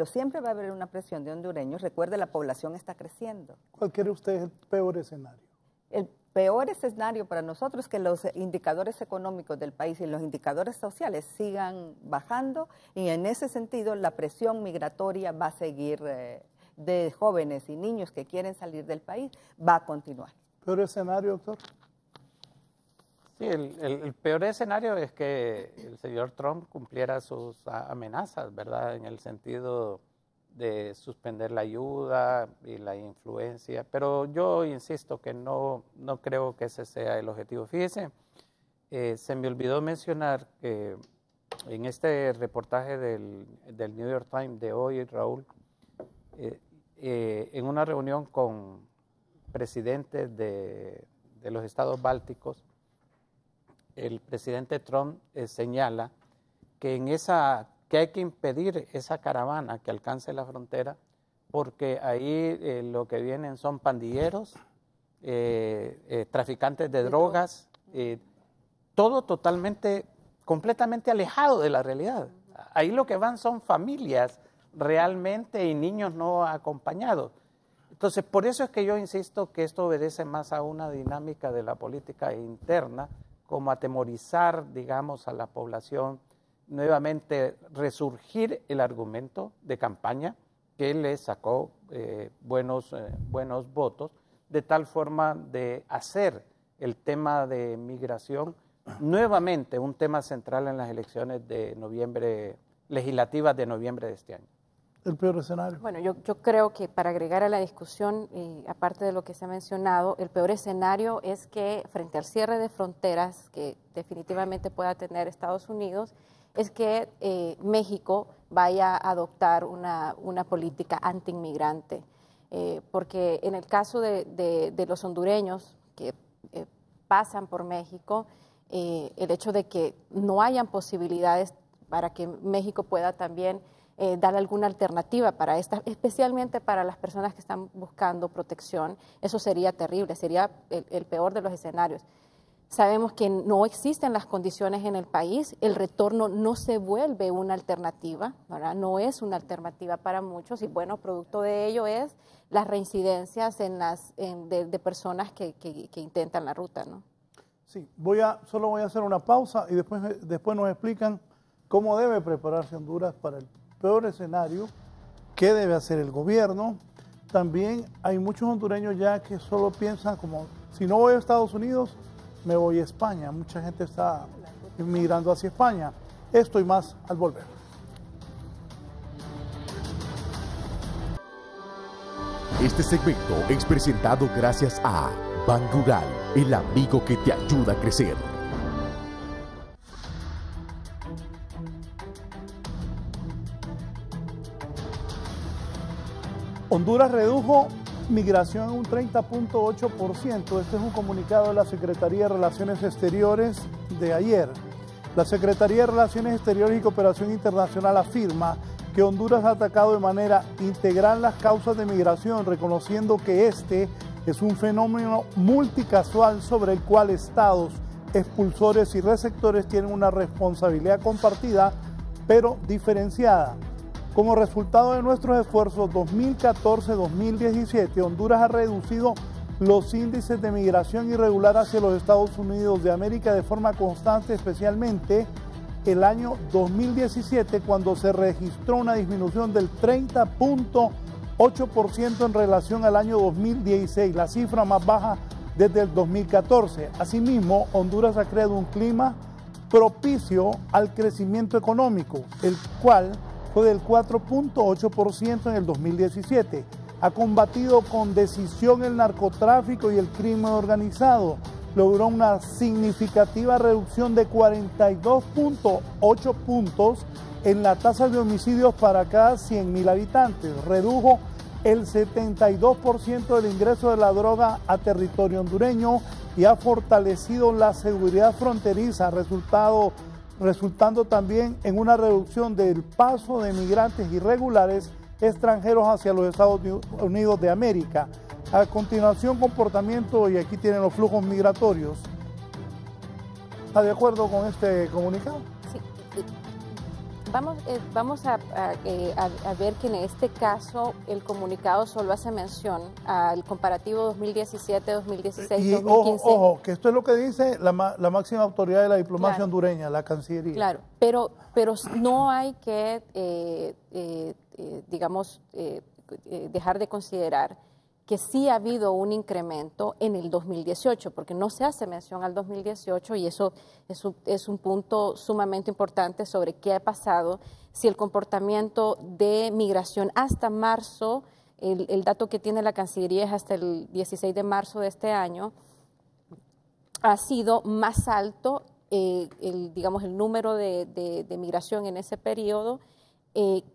siempre va a haber una presión de hondureños. Recuerde, la población está creciendo. ¿Cuál cree usted es el peor escenario? El peor escenario para nosotros es que los indicadores económicos del país y los indicadores sociales sigan bajando, y en ese sentido la presión migratoria va a seguir de jóvenes y niños que quieren salir del país, va a continuar. ¿Peor escenario, doctor? Sí, el peor escenario es que el señor Trump cumpliera sus amenazas, ¿verdad? En el sentido de suspender la ayuda y la influencia, pero yo insisto que no creo que ese sea el objetivo. Fíjese, se me olvidó mencionar que en este reportaje del New York Times de hoy, Raúl, en una reunión con presidentes de los estados bálticos, el presidente Trump señala que que hay que impedir esa caravana que alcance la frontera, porque ahí lo que vienen son pandilleros, traficantes de drogas, todo completamente alejado de la realidad. Ahí lo que van son familias realmente y niños no acompañados. Entonces, por eso es que yo insisto que esto obedece más a una dinámica de la política interna, como atemorizar, digamos, a la población, nuevamente resurgir el argumento de campaña que le sacó buenos votos, de tal forma de hacer el tema de migración nuevamente un tema central en las elecciones de noviembre, legislativas de noviembre de este año. ¿El peor escenario? Bueno, yo creo que para agregar a la discusión, aparte de lo que se ha mencionado, el peor escenario es que frente al cierre de fronteras que definitivamente pueda tener Estados Unidos, es que México vaya a adoptar una política anti-inmigrante. Porque en el caso de los hondureños que pasan por México, el hecho de que no hayan posibilidades para que México pueda también dar alguna alternativa para especialmente para las personas que están buscando protección, eso sería terrible, sería el peor de los escenarios. Sabemos que no existen las condiciones en el país, el retorno no se vuelve una alternativa, ¿verdad? No es una alternativa para muchos, y bueno, producto de ello es las reincidencias de personas que intentan la ruta, ¿no? Sí, solo voy a hacer una pausa y después nos explican cómo debe prepararse Honduras para el peor escenario, qué debe hacer el gobierno. También hay muchos hondureños ya que solo piensan como, si no voy a Estados Unidos, me voy a España. Mucha gente está migrando hacia España. Esto y más al volver. Este segmento es presentado gracias a Ban Rural, el amigo que te ayuda a crecer. Honduras redujo migración en un 30.8%. Este es un comunicado de la Secretaría de Relaciones Exteriores de ayer. La Secretaría de Relaciones Exteriores y Cooperación Internacional afirma que Honduras ha atacado de manera integral las causas de migración, reconociendo que este es un fenómeno multicasual sobre el cual estados, expulsores y receptores tienen una responsabilidad compartida, pero diferenciada. Como resultado de nuestros esfuerzos 2014-2017, Honduras ha reducido los índices de migración irregular hacia los Estados Unidos de América de forma constante, especialmente el año 2017, cuando se registró una disminución del 30.8% en relación al año 2016, la cifra más baja desde el 2014. Asimismo, Honduras ha creado un clima propicio al crecimiento económico, el cual fue del 4.8% en el 2017. Ha combatido con decisión el narcotráfico y el crimen organizado. Logró una significativa reducción de 42.8 puntos en la tasa de homicidios para cada 100.000 habitantes. Redujo el 72% del ingreso de la droga a territorio hondureño y ha fortalecido la seguridad fronteriza, resultando también en una reducción del paso de migrantes irregulares extranjeros hacia los Estados Unidos de América. A continuación, comportamiento, y aquí tienen los flujos migratorios. ¿Está de acuerdo con este comunicado? Sí. Vamos a ver que en este caso el comunicado solo hace mención al comparativo 2017, 2016, y 2015. Ojo, que esto es lo que dice la máxima autoridad de la diplomacia Claro. hondureña, la Cancillería. Claro, pero no hay que, dejar de considerar que sí ha habido un incremento en el 2018, porque no se hace mención al 2018 y eso es un punto sumamente importante sobre qué ha pasado, si el comportamiento de migración hasta marzo, el dato que tiene la Cancillería es hasta el 16 de marzo de este año, ha sido más alto, el número de migración en ese periodo,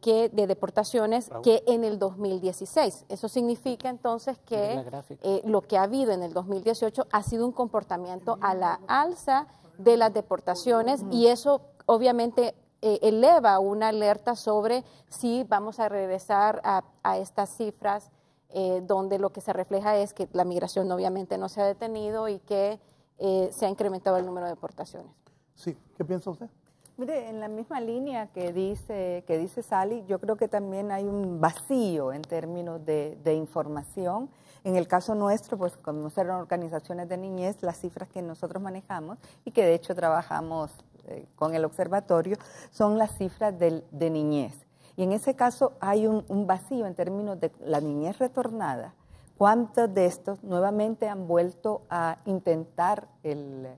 que de deportaciones que en el 2016. Eso significa entonces que lo que ha habido en el 2018 ha sido un comportamiento a la alza de las deportaciones y eso obviamente eleva una alerta sobre si vamos a regresar a estas cifras donde lo que se refleja es que la migración obviamente no se ha detenido y que se ha incrementado el número de deportaciones. Sí, ¿qué piensa usted? Mire, en la misma línea que dice Sally, yo creo que también hay un vacío en términos de información. En el caso nuestro, pues como son organizaciones de niñez, las cifras que nosotros manejamos y que de hecho trabajamos con el observatorio, son las cifras de niñez. Y en ese caso hay un vacío en términos de la niñez retornada. ¿Cuántos de estos nuevamente han vuelto a intentar el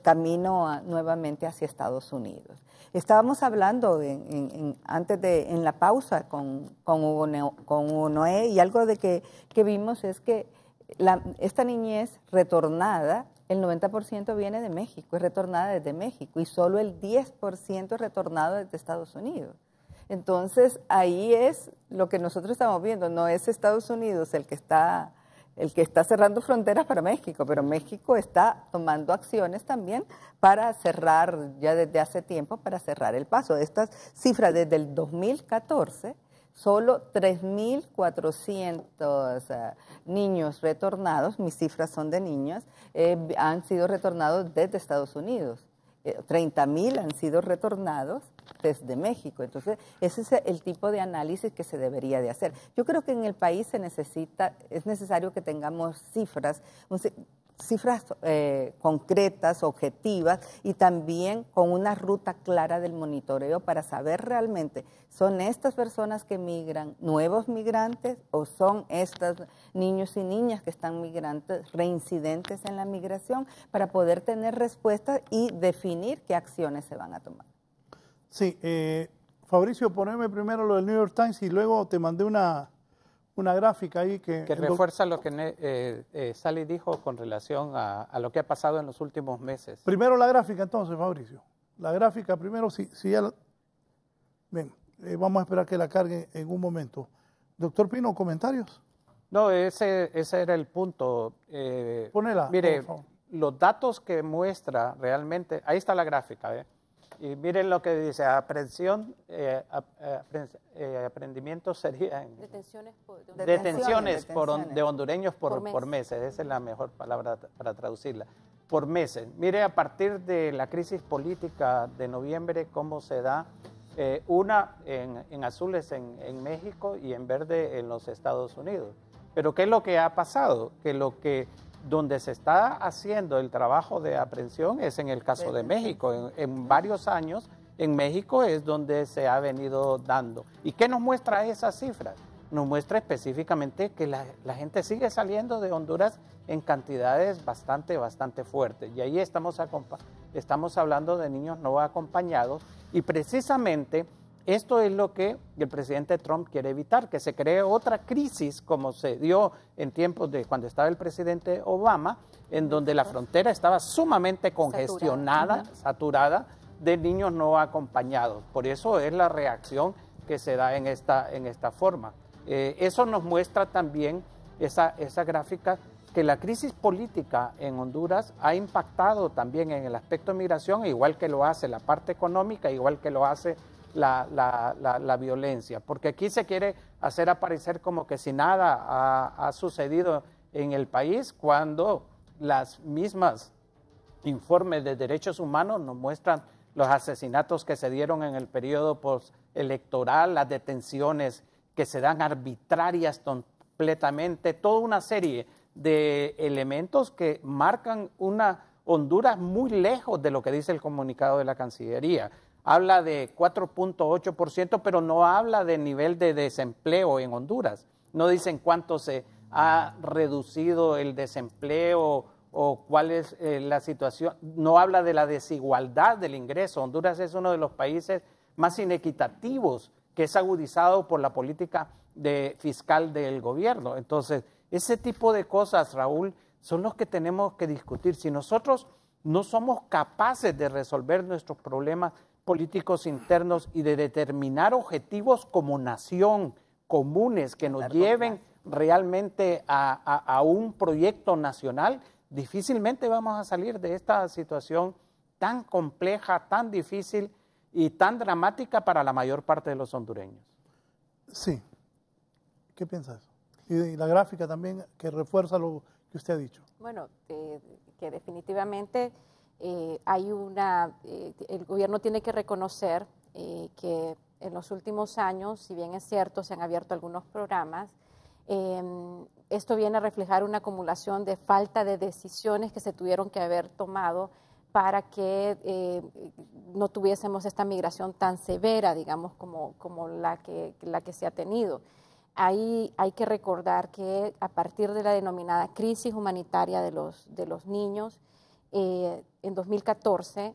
camino nuevamente hacia Estados Unidos? Estábamos hablando en la pausa con Hugo Noé y algo de que vimos es que esta niñez retornada, el 90% viene de México, es retornada desde México y solo el 10% es retornado desde Estados Unidos. Entonces ahí es lo que nosotros estamos viendo, no es Estados Unidos el que está cerrando fronteras para México, pero México está tomando acciones también para cerrar, ya desde hace tiempo, para cerrar el paso. Estas cifras desde el 2014, solo 3.400 niños retornados, mis cifras son de niños, han sido retornados desde Estados Unidos. 30.000 han sido retornados desde México. Entonces, ese es el tipo de análisis que se debería de hacer. Yo creo que en el país es necesario que tengamos cifras concretas, objetivas y también con una ruta clara del monitoreo para saber realmente, ¿son estas personas que migran nuevos migrantes o son estos niños y niñas que están migrantes reincidentes en la migración para poder tener respuestas y definir qué acciones se van a tomar? Sí, Fabricio, poneme primero lo del New York Times y luego te mandé una gráfica ahí que refuerza lo que Sally dijo con relación a lo que ha pasado en los últimos meses. Primero la gráfica entonces, Fabricio. La gráfica primero, si ya Bien, vamos a esperar que la cargue en un momento. Doctor Pino, ¿comentarios? No, ese era el punto. Ponela, mire, por favor. Los datos que muestra realmente, ahí está la gráfica, y miren lo que dice, aprendimiento sería detenciones de hondureños por meses, esa es la mejor palabra para traducirla, por meses. Mire a partir de la crisis política de noviembre cómo se da, una en azules en México y en verde en los Estados Unidos. Pero ¿qué es lo que ha pasado? Donde se está haciendo el trabajo de aprehensión es en el caso de México. En varios años, en México es donde se ha venido dando. ¿Y qué nos muestra esas cifras? Nos muestra específicamente que la gente sigue saliendo de Honduras en cantidades bastante fuertes. Y ahí estamos hablando de niños no acompañados. Y precisamente esto es lo que el presidente Trump quiere evitar, que se cree otra crisis como se dio en tiempos de cuando estaba el presidente Obama, en donde la frontera estaba sumamente congestionada, saturada de niños no acompañados. Por eso es la reacción que se da en esta forma. Eso nos muestra también esa gráfica que la crisis política en Honduras ha impactado también en el aspecto de migración, igual que lo hace la parte económica, igual que lo hace la violencia, porque aquí se quiere hacer aparecer como que si nada ha sucedido en el país, cuando las mismas informes de derechos humanos nos muestran los asesinatos que se dieron en el periodo postelectoral, las detenciones que se dan arbitrarias completamente, toda una serie de elementos que marcan una Honduras muy lejos de lo que dice el comunicado de la Cancillería. Habla de 4.8%, pero no habla de nivel de desempleo en Honduras. No dicen cuánto se ha reducido el desempleo o cuál es la situación. No habla de la desigualdad del ingreso. Honduras es uno de los países más inequitativos, que es agudizado por la política fiscal del gobierno. Entonces, ese tipo de cosas, Raúl, son los que tenemos que discutir. Si nosotros no somos capaces de resolver nuestros problemas políticos internos y de determinar objetivos como nación comunes que nos lleven realmente a un proyecto nacional, difícilmente vamos a salir de esta situación tan compleja, tan difícil y tan dramática para la mayor parte de los hondureños. Sí. ¿Qué piensas? Y la gráfica también que refuerza lo que usted ha dicho. Bueno, que definitivamente hay el gobierno tiene que reconocer que en los últimos años, si bien es cierto, se han abierto algunos programas, esto viene a reflejar una acumulación de falta de decisiones que se tuvieron que haber tomado para que no tuviésemos esta migración tan severa, digamos, como la que se ha tenido. Hay que recordar que a partir de la denominada crisis humanitaria de los niños, en 2014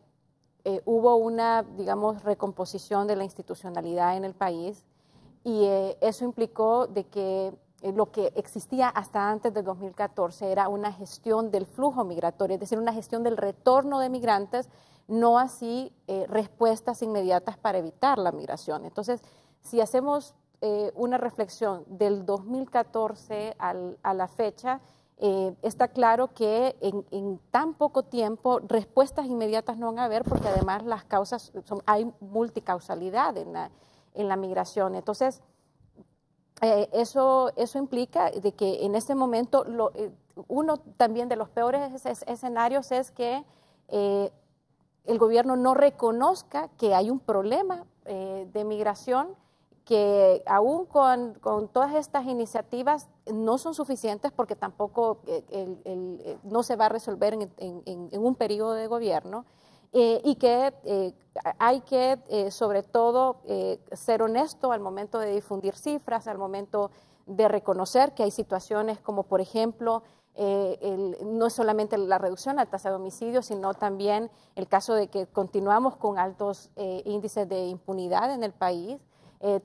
hubo una, digamos, recomposición de la institucionalidad en el país y eso implicó de que lo que existía hasta antes del 2014 era una gestión del flujo migratorio, es decir, una gestión del retorno de migrantes, no así respuestas inmediatas para evitar la migración. Entonces, si hacemos una reflexión del 2014 a la fecha, está claro que en tan poco tiempo respuestas inmediatas no van a haber porque además las causas, hay multicausalidad en la migración. Entonces, eso implica de que en este momento uno también de los peores escenarios es que el gobierno no reconozca que hay un problema de migración, que aún con todas estas iniciativas no son suficientes porque tampoco no se va a resolver en un periodo de gobierno y que hay que sobre todo ser honesto al momento de difundir cifras, al momento de reconocer que hay situaciones como por ejemplo no es solamente la reducción de la tasa de homicidios, sino también el caso de que continuamos con altos índices de impunidad en el país.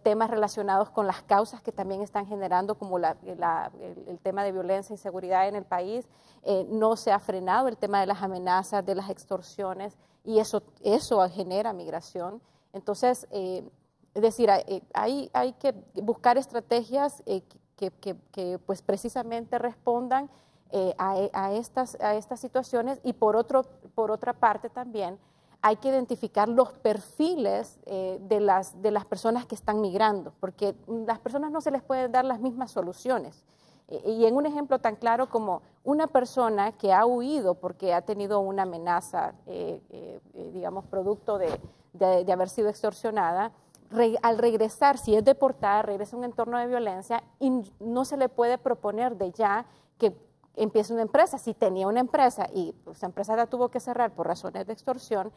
Temas relacionados con las causas que también están generando, como el tema de violencia e inseguridad en el país. No se ha frenado el tema de las amenazas, de las extorsiones, y eso genera migración. Entonces, es decir, hay que buscar estrategias que pues precisamente respondan a estas situaciones, y por otra parte también hay que identificar los perfiles de las personas que están migrando, porque las personas no se les pueden dar las mismas soluciones. Y en un ejemplo tan claro como una persona que ha huido porque ha tenido una amenaza, digamos, producto de haber sido extorsionada, al regresar, si es deportada, regresa a un entorno de violencia y no se le puede proponer de ya que empieza una empresa. Si tenía una empresa y esa empresa la tuvo que cerrar por razones de extorsión,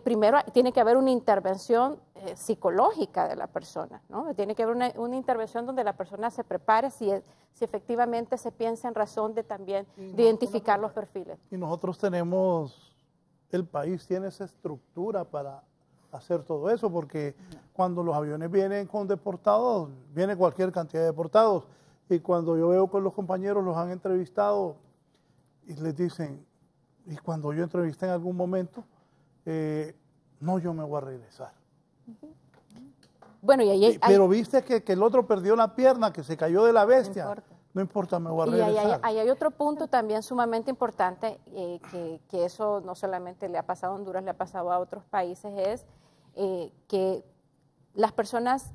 primero tiene que haber una intervención psicológica de la persona, ¿no? Tiene que haber una intervención donde la persona se prepare si efectivamente se piensa en razón de también de identificar los perfiles. Y nosotros tenemos, el país tiene esa estructura para hacer todo eso, porque cuando los aviones vienen con deportados, viene cualquier cantidad de deportados. Y cuando yo veo con los compañeros, los han entrevistado y les dicen, y cuando yo entrevisté en algún momento, no, yo me voy a regresar. Bueno, pero viste que el otro perdió la pierna, que se cayó de la bestia. No importa, me voy a regresar. Y hay otro punto también sumamente importante, que eso no solamente le ha pasado a Honduras, le ha pasado a otros países, es que las personas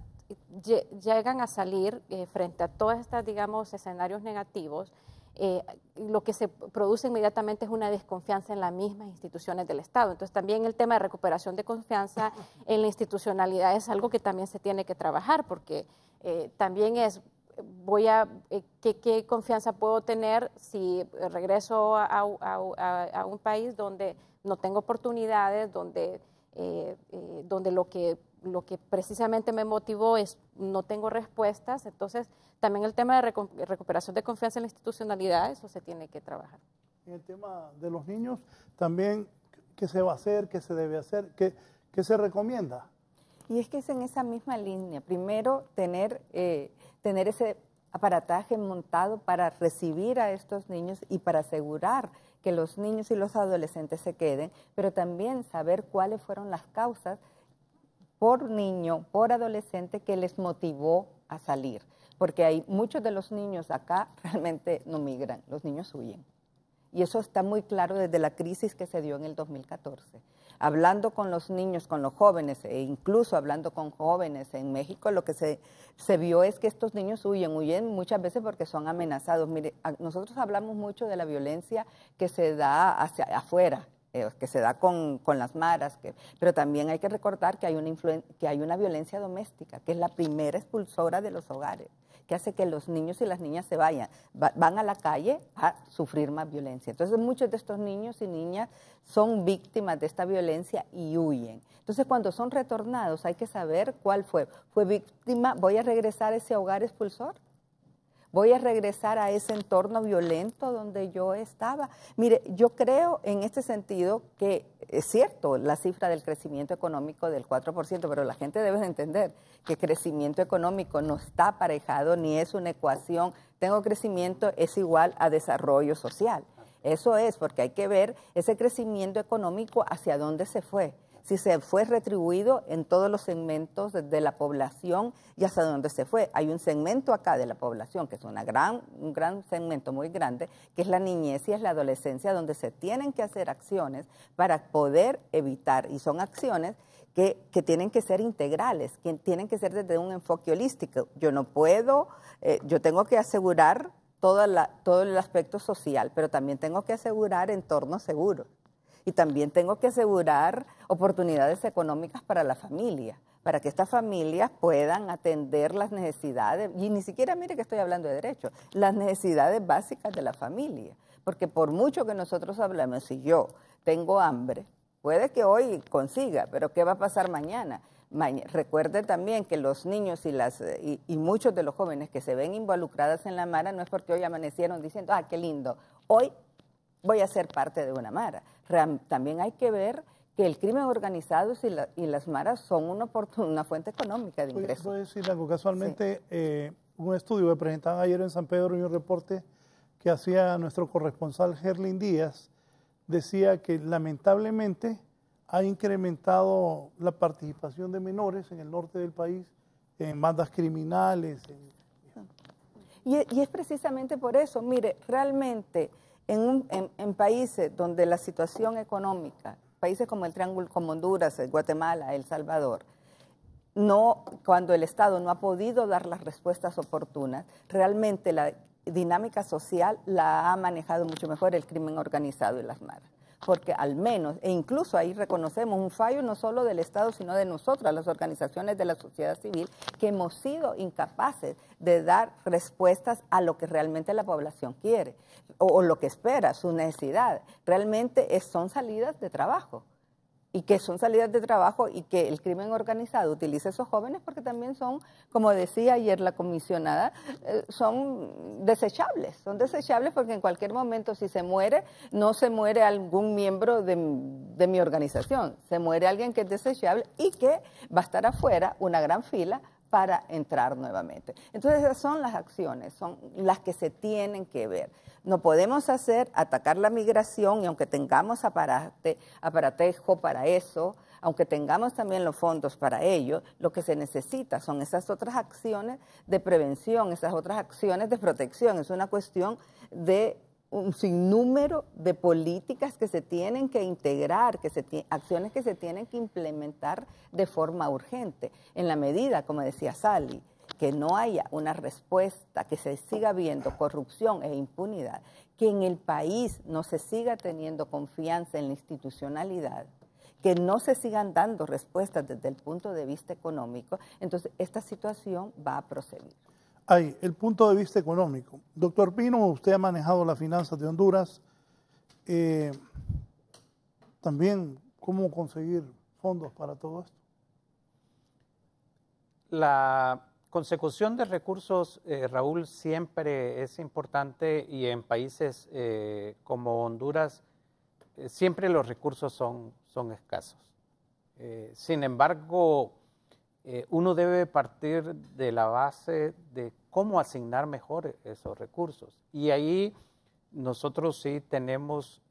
llegan a salir frente a todas estas, digamos, escenarios negativos, lo que se produce inmediatamente es una desconfianza en las mismas instituciones del Estado. Entonces también el tema de recuperación de confianza en la institucionalidad es algo que también se tiene que trabajar, porque también es, ¿qué confianza puedo tener si regreso a un país donde no tengo oportunidades, donde lo que precisamente me motivó es no tengo respuestas? Entonces, también el tema de recuperación de confianza en la institucionalidad, eso se tiene que trabajar. En el tema de los niños, también, ¿qué se va a hacer? ¿Qué se debe hacer? ¿Qué se recomienda? Y es que es en esa misma línea. Primero, tener ese aparataje montado para recibir a estos niños y para asegurar que los niños y los adolescentes se queden, pero también saber cuáles fueron las causas por niño, por adolescente, que les motivó a salir. Porque hay muchos de los niños acá realmente no migran, los niños huyen. Y eso está muy claro desde la crisis que se dio en el 2014. Hablando con los niños, con los jóvenes, e incluso hablando con jóvenes en México, lo que se vio es que estos niños huyen muchas veces porque son amenazados. Mire, nosotros hablamos mucho de la violencia que se da hacia afuera, que se da con las maras, pero también hay que recordar que hay una violencia doméstica, que es la primera expulsora de los hogares, que hace que los niños y las niñas se vayan, van a la calle a sufrir más violencia. Entonces muchos de estos niños y niñas son víctimas de esta violencia y huyen. Entonces cuando son retornados hay que saber cuál fue. ¿Fue víctima? ¿Voy a regresar a ese hogar expulsor? ¿Voy a regresar a ese entorno violento donde yo estaba? Mire, yo creo en este sentido que es cierto la cifra del crecimiento económico del 4%, pero la gente debe de entender que crecimiento económico no está aparejado ni es una ecuación. Tengo crecimiento es igual a desarrollo social. Eso es porque hay que ver ese crecimiento económico hacia dónde se fue. Si se fue retribuido en todos los segmentos de la población y hasta dónde se fue. Hay un segmento acá de la población que es un gran segmento muy grande, que es la niñez y es la adolescencia, donde se tienen que hacer acciones para poder evitar, y son acciones que tienen que ser integrales, que tienen que ser desde un enfoque holístico. Yo no puedo, yo tengo que asegurar todo el aspecto social, pero también tengo que asegurar entornos seguros. Y también tengo que asegurar oportunidades económicas para la familia, para que estas familias puedan atender las necesidades, y ni siquiera mire que estoy hablando de derechos, las necesidades básicas de la familia. Porque por mucho que nosotros hablemos, si yo tengo hambre, puede que hoy consiga, pero ¿qué va a pasar mañana? Recuerde también que los niños y muchos de los jóvenes que se ven involucradas en la mara no es porque hoy amanecieron diciendo, ah, qué lindo, hoy voy a ser parte de una mara. También hay que ver que el crimen organizado y las maras son una fuente económica de ingresos. Voy a decir algo, casualmente, un estudio que presentaban ayer en San Pedro y un reporte que hacía nuestro corresponsal Gerlin Díaz, decía que lamentablemente ha incrementado la participación de menores en el norte del país, en bandas criminales. Y es precisamente por eso, mire, realmente en países donde la situación económica, países como el Triángulo, como Honduras, Guatemala, El Salvador, cuando el Estado no ha podido dar las respuestas oportunas, realmente la dinámica social la ha manejado mucho mejor el crimen organizado y las maras. Porque al menos, e incluso ahí reconocemos un fallo no solo del Estado, sino de nosotras, las organizaciones de la sociedad civil, que hemos sido incapaces de dar respuestas a lo que realmente la población quiere, o lo que espera, su necesidad. Realmente son salidas de trabajo. Y que son salidas de trabajo y que el crimen organizado utiliza a esos jóvenes porque también son, como decía ayer la comisionada, son desechables porque en cualquier momento si se muere, no se muere algún miembro de mi organización, se muere alguien que es desechable y que va a estar afuera una gran fila para entrar nuevamente. Entonces esas son las acciones, son las que se tienen que ver. No podemos atacar la migración y aunque tengamos aparatejo para eso, aunque tengamos también los fondos para ello, lo que se necesita son esas otras acciones de prevención, esas otras acciones de protección. Es una cuestión de un sinnúmero de políticas que se tienen que integrar, acciones que se tienen que implementar de forma urgente, en la medida, como decía Sally, que no haya una respuesta, que se siga viendo corrupción e impunidad, que en el país no se siga teniendo confianza en la institucionalidad, que no se sigan dando respuestas desde el punto de vista económico, entonces esta situación va a proseguir. Ahí, el punto de vista económico. Doctor Pino, usted ha manejado las finanzas de Honduras. También, ¿cómo conseguir fondos para todo esto? La consecución de recursos, Raúl, siempre es importante y en países como Honduras siempre los recursos son escasos. Sin embargo, uno debe partir de la base de cómo asignar mejor esos recursos. Y ahí nosotros sí tenemos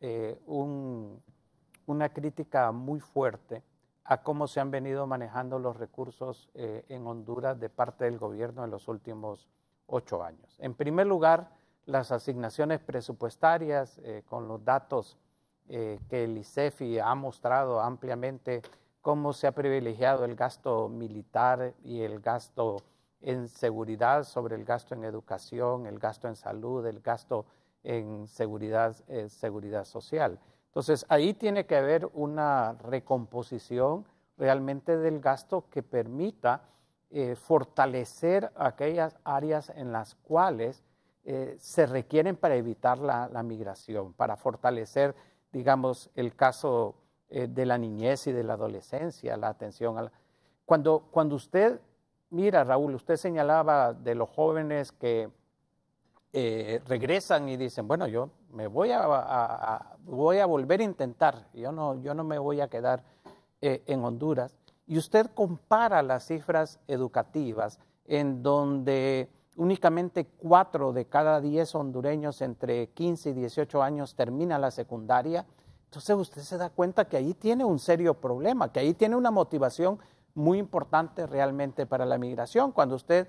una crítica muy fuerte a cómo se han venido manejando los recursos en Honduras de parte del gobierno en los últimos 8 años. En primer lugar, las asignaciones presupuestarias con los datos que el ICEFI ha mostrado ampliamente cómo se ha privilegiado el gasto militar y el gasto en seguridad sobre el gasto en educación, el gasto en salud, el gasto en seguridad social. Entonces, ahí tiene que haber una recomposición realmente del gasto que permita fortalecer aquellas áreas en las cuales se requieren para evitar la migración, para fortalecer, digamos, el caso de la niñez y de la adolescencia, la atención a Cuando usted mira, Raúl, usted señalaba de los jóvenes que regresan y dicen, bueno, yo me voy a volver a intentar, yo no me voy a quedar en Honduras. Y usted compara las cifras educativas en donde únicamente 4 de cada 10 hondureños entre 15 y 18 años termina la secundaria. Entonces usted se da cuenta que ahí tiene un serio problema, que ahí tiene una motivación muy importante realmente para la migración. Cuando usted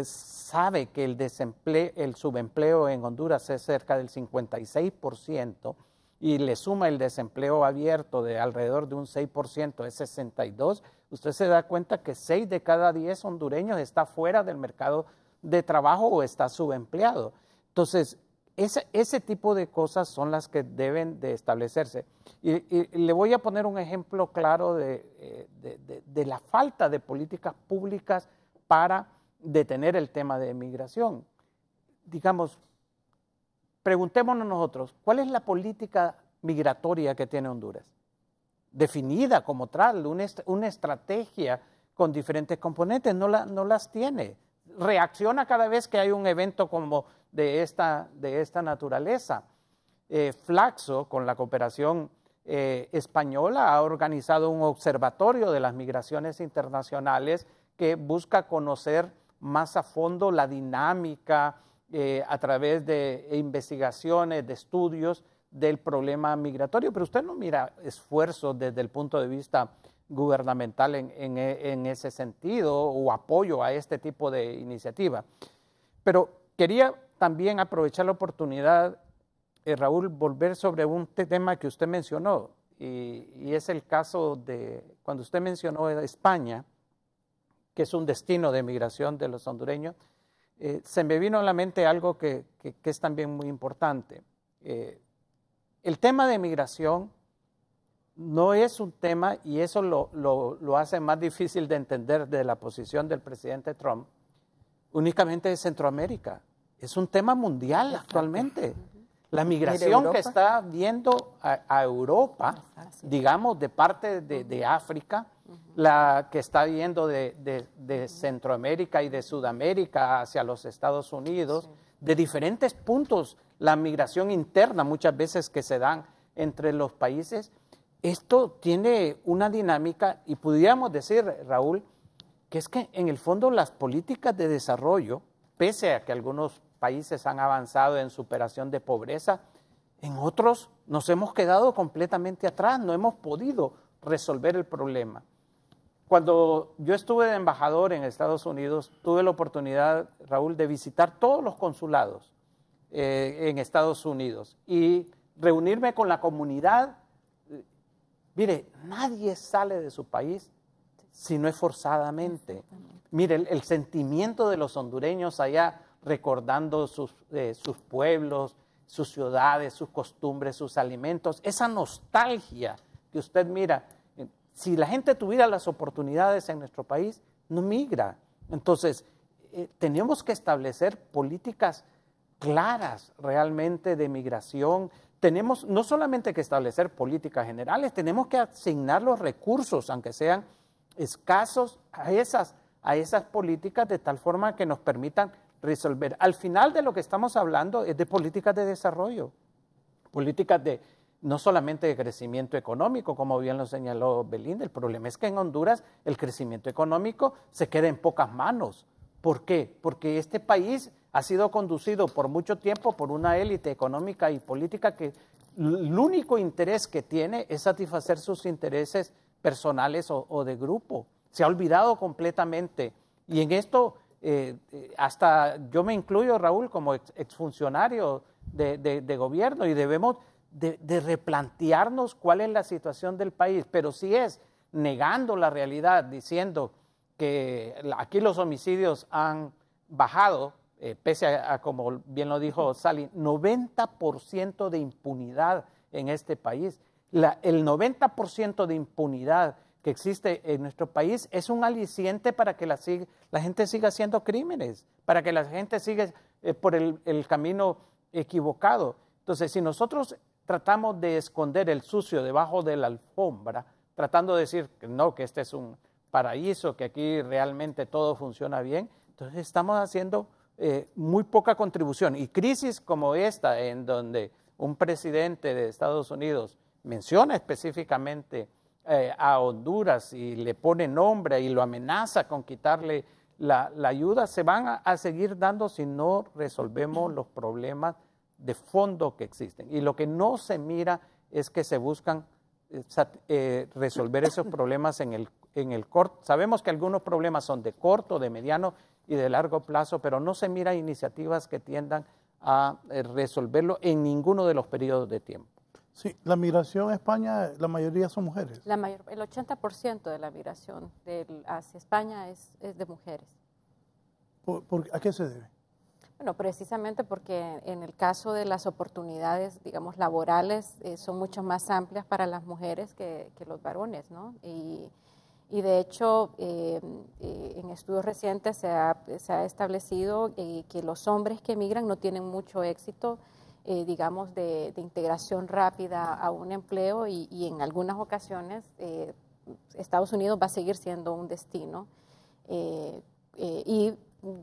sabe que el subempleo en Honduras es cerca del 56% y le suma el desempleo abierto de alrededor de un 6%, es 62%, usted se da cuenta que 6 de cada 10 hondureños está fuera del mercado de trabajo o está subempleado. Entonces, ese tipo de cosas son las que deben de establecerse. Y le voy a poner un ejemplo claro de la falta de políticas públicas para detener el tema de migración. Digamos, preguntémonos nosotros, ¿cuál es la política migratoria que tiene Honduras? Definida como tal, una estrategia con diferentes componentes, no las tiene. Reacciona cada vez que hay un evento como de esta naturaleza. Flaxo, con la cooperación española, ha organizado un observatorio de las migraciones internacionales que busca conocer más a fondo la dinámica a través de investigaciones, de estudios del problema migratorio, pero usted no mira esfuerzos desde el punto de vista gubernamental en ese sentido o apoyo a este tipo de iniciativa. Pero quería también aprovechar la oportunidad, Raúl, volver sobre un tema que usted mencionó y es el caso de cuando usted mencionó España, que es un destino de migración de los hondureños, se me vino a la mente algo que es también muy importante. El tema de migración no es un tema, y eso lo hace más difícil de entender de la posición del presidente Trump, únicamente de Centroamérica. Es un tema mundial actualmente. La migración que está viendo a Europa, digamos, de parte de África, la que está viendo de Centroamérica y de Sudamérica hacia los Estados Unidos, de diferentes puntos, la migración interna muchas veces que se dan entre los países, esto tiene una dinámica y pudiéramos decir, Raúl, que es que en el fondo las políticas de desarrollo, pese a que algunos países han avanzado en superación de pobreza, en otros nos hemos quedado completamente atrás, no hemos podido resolver el problema. Cuando yo estuve de embajador en Estados Unidos, tuve la oportunidad, Raúl, de visitar todos los consulados en Estados Unidos y reunirme con la comunidad. Mire, nadie sale de su país si no es forzadamente. Mire, el sentimiento de los hondureños allá recordando sus pueblos, sus ciudades, sus costumbres, sus alimentos, esa nostalgia que usted mira, si la gente tuviera las oportunidades en nuestro país, no migra. Entonces, tenemos que establecer políticas claras realmente de migración. Tenemos no solamente que establecer políticas generales, tenemos que asignar los recursos, aunque sean escasos, a esas políticas de tal forma que nos permitan resolver. Al final de lo que estamos hablando es de políticas de desarrollo, políticas de no solamente de crecimiento económico, como bien lo señaló Belinda. El problema es que en Honduras el crecimiento económico se queda en pocas manos. ¿Por qué? Porque este país ha sido conducido por mucho tiempo por una élite económica y política que el único interés que tiene es satisfacer sus intereses personales o de grupo. Se ha olvidado completamente. Y en esto, hasta yo me incluyo, Raúl, como exfuncionario de gobierno, y debemos de replantearnos cuál es la situación del país. Pero si es negando la realidad, diciendo que aquí los homicidios han bajado, pese a, como bien lo dijo Sally, 90% de impunidad en este país. El 90% de impunidad que existe en nuestro país es un aliciente para que la gente siga haciendo crímenes, para que la gente siga por el camino equivocado. Entonces, si nosotros tratamos de esconder el sucio debajo de la alfombra, tratando de decir que no, que este es un paraíso, que aquí realmente todo funciona bien, entonces estamos haciendo muy poca contribución. Y crisis como esta, en donde un presidente de Estados Unidos menciona específicamente a Honduras y le pone nombre y lo amenaza con quitarle la ayuda, se van a seguir dando si no resolvemos los problemas de fondo que existen. Y lo que no se mira es que se buscan resolver esos problemas en el corto. Sabemos que algunos problemas son de corto, de mediano y de largo plazo, pero no se mira iniciativas que tiendan a resolverlo en ninguno de los periodos de tiempo. Sí, la migración a España, la mayoría son mujeres. El 80% de la migración hacia España es de mujeres. ¿A qué se debe? Bueno, precisamente porque en el caso de las oportunidades, digamos, laborales, son mucho más amplias para las mujeres que los varones, ¿no? Y de hecho, en estudios recientes se ha establecido que los hombres que emigran no tienen mucho éxito, digamos, de integración rápida a un empleo y en algunas ocasiones Estados Unidos va a seguir siendo un destino. Y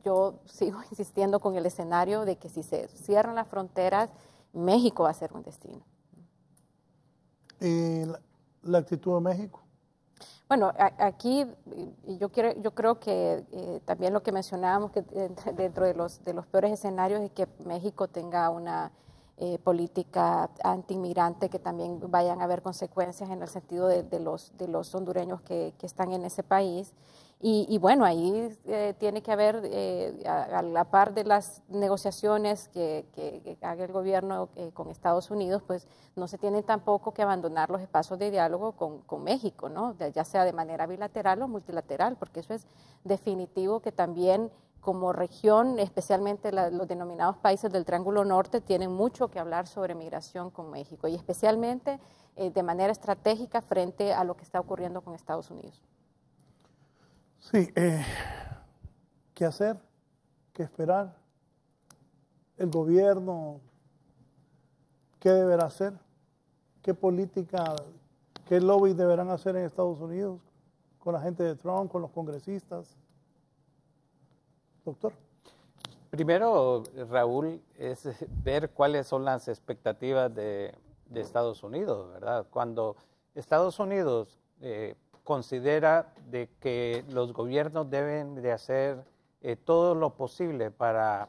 yo sigo insistiendo con el escenario de que si se cierran las fronteras, México va a ser un destino. ¿La actitud de México? Bueno, aquí yo creo que también lo que mencionábamos, que dentro de los peores escenarios es que México tenga una política anti-inmigrante, que también vayan a haber consecuencias en el sentido de los hondureños que están en ese país. Y bueno, ahí tiene que haber, a la par de las negociaciones que haga el gobierno con Estados Unidos, pues no se tienen tampoco que abandonar los espacios de diálogo con México, ¿no? Ya sea de manera bilateral o multilateral, porque eso es definitivo que también como región, especialmente los denominados países del Triángulo Norte, tienen mucho que hablar sobre migración con México y especialmente de manera estratégica frente a lo que está ocurriendo con Estados Unidos. Sí, ¿qué hacer? ¿Qué esperar? ¿El gobierno qué deberá hacer? ¿Qué política, qué lobby deberán hacer en Estados Unidos con la gente de Trump, con los congresistas? Doctor. Primero, Raúl, es ver cuáles son las expectativas de Estados Unidos, ¿verdad? Cuando Estados Unidos considera de que los gobiernos deben de hacer todo lo posible para